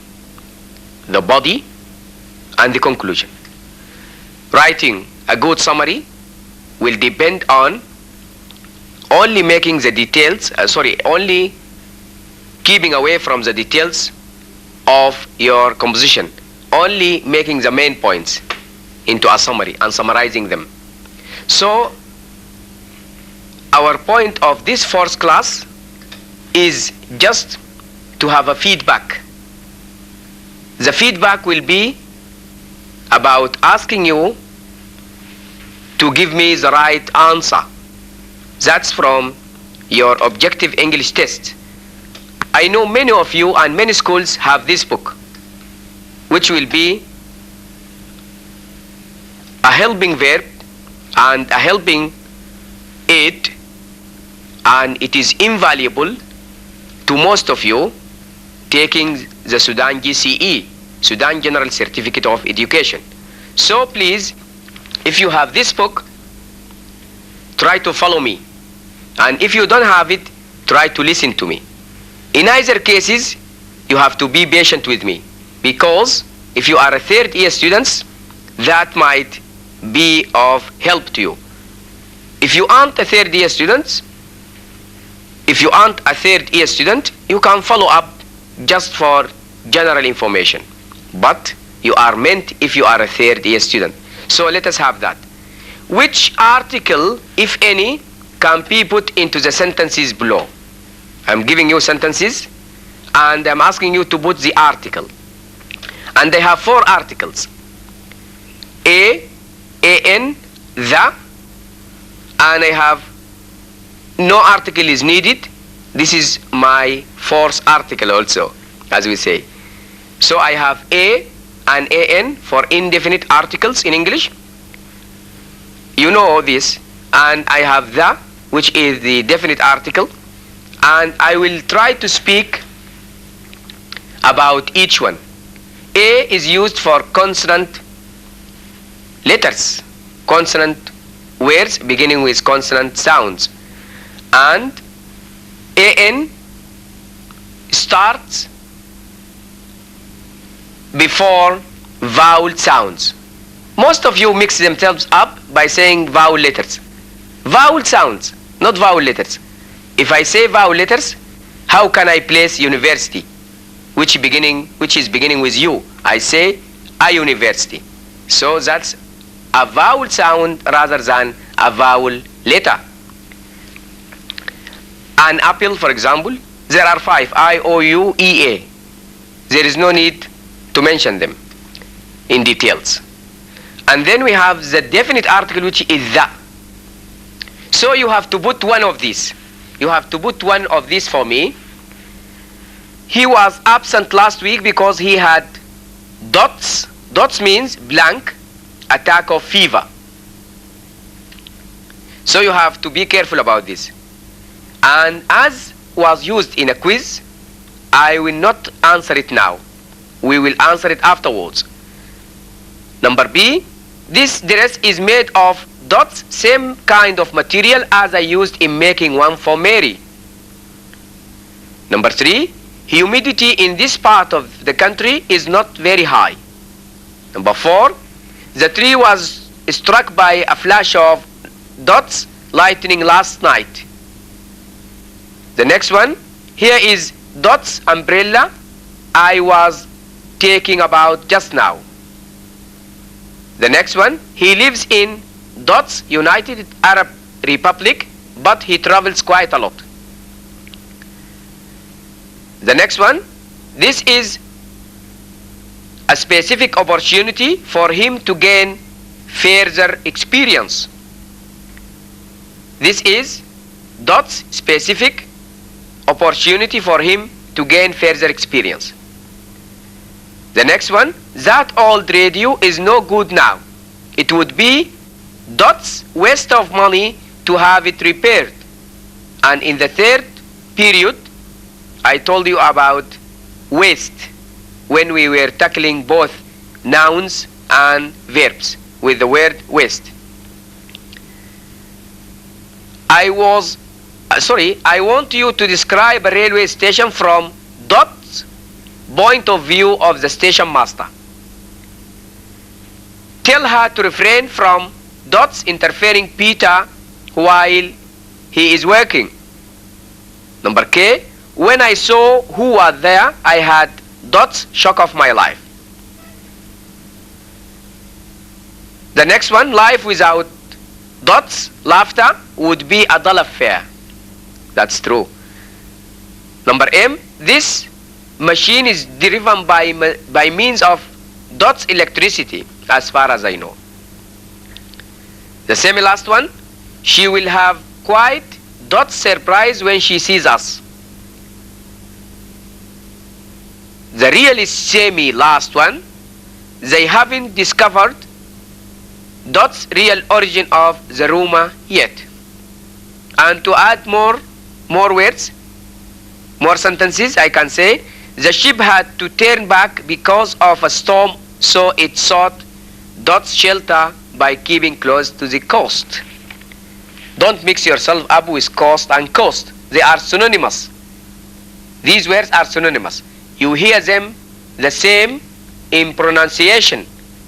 the body, and the conclusion. Writing a good summary will depend on only making the details, only keeping away from the details of your composition, only making the main points into a summary and summarizing them. So our point of this fourth class is just to have a feedback. The feedback will be about asking you to give me the right answer. That's from your objective English test. I know many of you and many schools have this book, which will be a helping verb and a helping aid, and it is invaluable to most of you taking the Sudan GCE, Sudan General Certificate of Education. So please, if you have this book, try to follow me, and if you don't have it, try to listen to me. In either cases, you have to be patient with me, because if you are a third year student, that might be of help to you. If you aren't a third year student, you can follow up just for general information. But you are meant if you are a third year student. So let us have that. Which article, if any, can be put into the sentences below? I'm giving you sentences and I'm asking you to put the article. And I have 4 articles. A, an, the, and I have no article is needed. This is my 4th article also, as we say. So I have a and an for indefinite articles in English. You know this. And I have the, which is the definite article. And I will try to speak about each one. A is used for consonant letters, consonant words beginning with consonant sounds. And an starts before vowel sounds. Most of you mix themselves up by saying vowel letters. Vowel sounds, not vowel letters. If I say vowel letters, how can I place university, which is beginning with U? I say a university. So that's a vowel sound rather than a vowel letter. An apple, for example, there are 5, I, O, U, E, A. There is no need to mention them in details. And then we have the definite article, which is the. So you have to put one of these. You have to put one of these for me. He was absent last week because he had dots. Dots means blank attack of fever. So you have to be careful about this. And as was used in a quiz, I will not answer it now. We will answer it afterwards. Number B, this dress is made of dots, same kind of material as I used in making one for Mary. Number 3, humidity in this part of the country is not very high. Number 4, the tree was struck by a flash of dots lightning last night. The next one, here is dots umbrella I was talking about just now. The next one, he lives in dots United Arab Republic, but he travels quite a lot. The next one, this is a specific opportunity for him to gain further experience. This is dots specific opportunity for him to gain further experience. The next one, that old radio is no good now. It would be dots waste of money to have it repaired. And in the third period, I told you about waste when we were tackling both nouns and verbs with the word waste. I want you to describe a railway station from Dot's point of view of the station master. Tell her to refrain from Dot's interfering Peter while he is working. Number K, when I saw who was there, I had Dot's shock of my life. The next one, life without Dot's laughter would be a dull affair. That's true. Number M, this machine is driven by means of Dot's electricity, as far as I know. The semi-last one, she will have quite Dot's surprise when she sees us. The really semi-last one, they haven't discovered Dot's real origin of the rumor yet. And to add more words, more sentences, I can say, the ship had to turn back because of a storm, so it sought Dot's shelter by keeping close to the coast. Don't mix yourself up with coast and coast. They are synonymous. These words are synonymous. You hear them the same in pronunciation,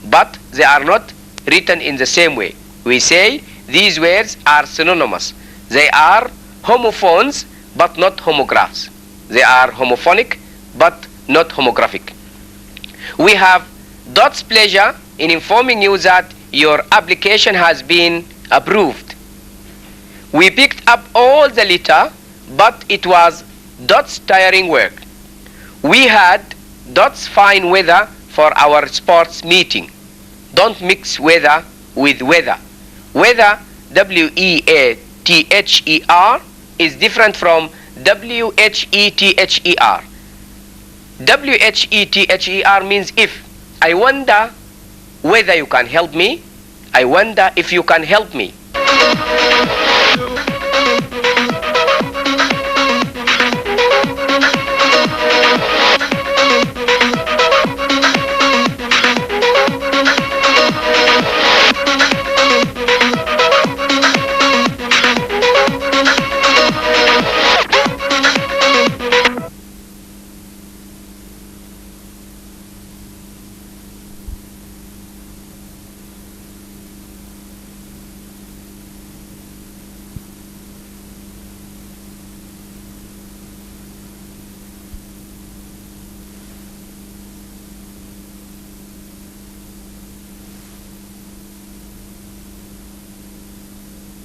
but they are not written in the same way. We say these words are synonymous. They are homophones but not homographs. They are homophonic but not homographic. We have Dot's pleasure in informing you that your application has been approved. We picked up all the litter, but it was Dot's tiring work. We had Dot's fine weather for our sports meeting. Don't mix weather with weather. Weather, W-E-A-T-H-E-R, is different from W-H-E-T-H-E-R. W-H-E-T-H-E-R means if. I wonder whether you can help me. I wonder if you can help me.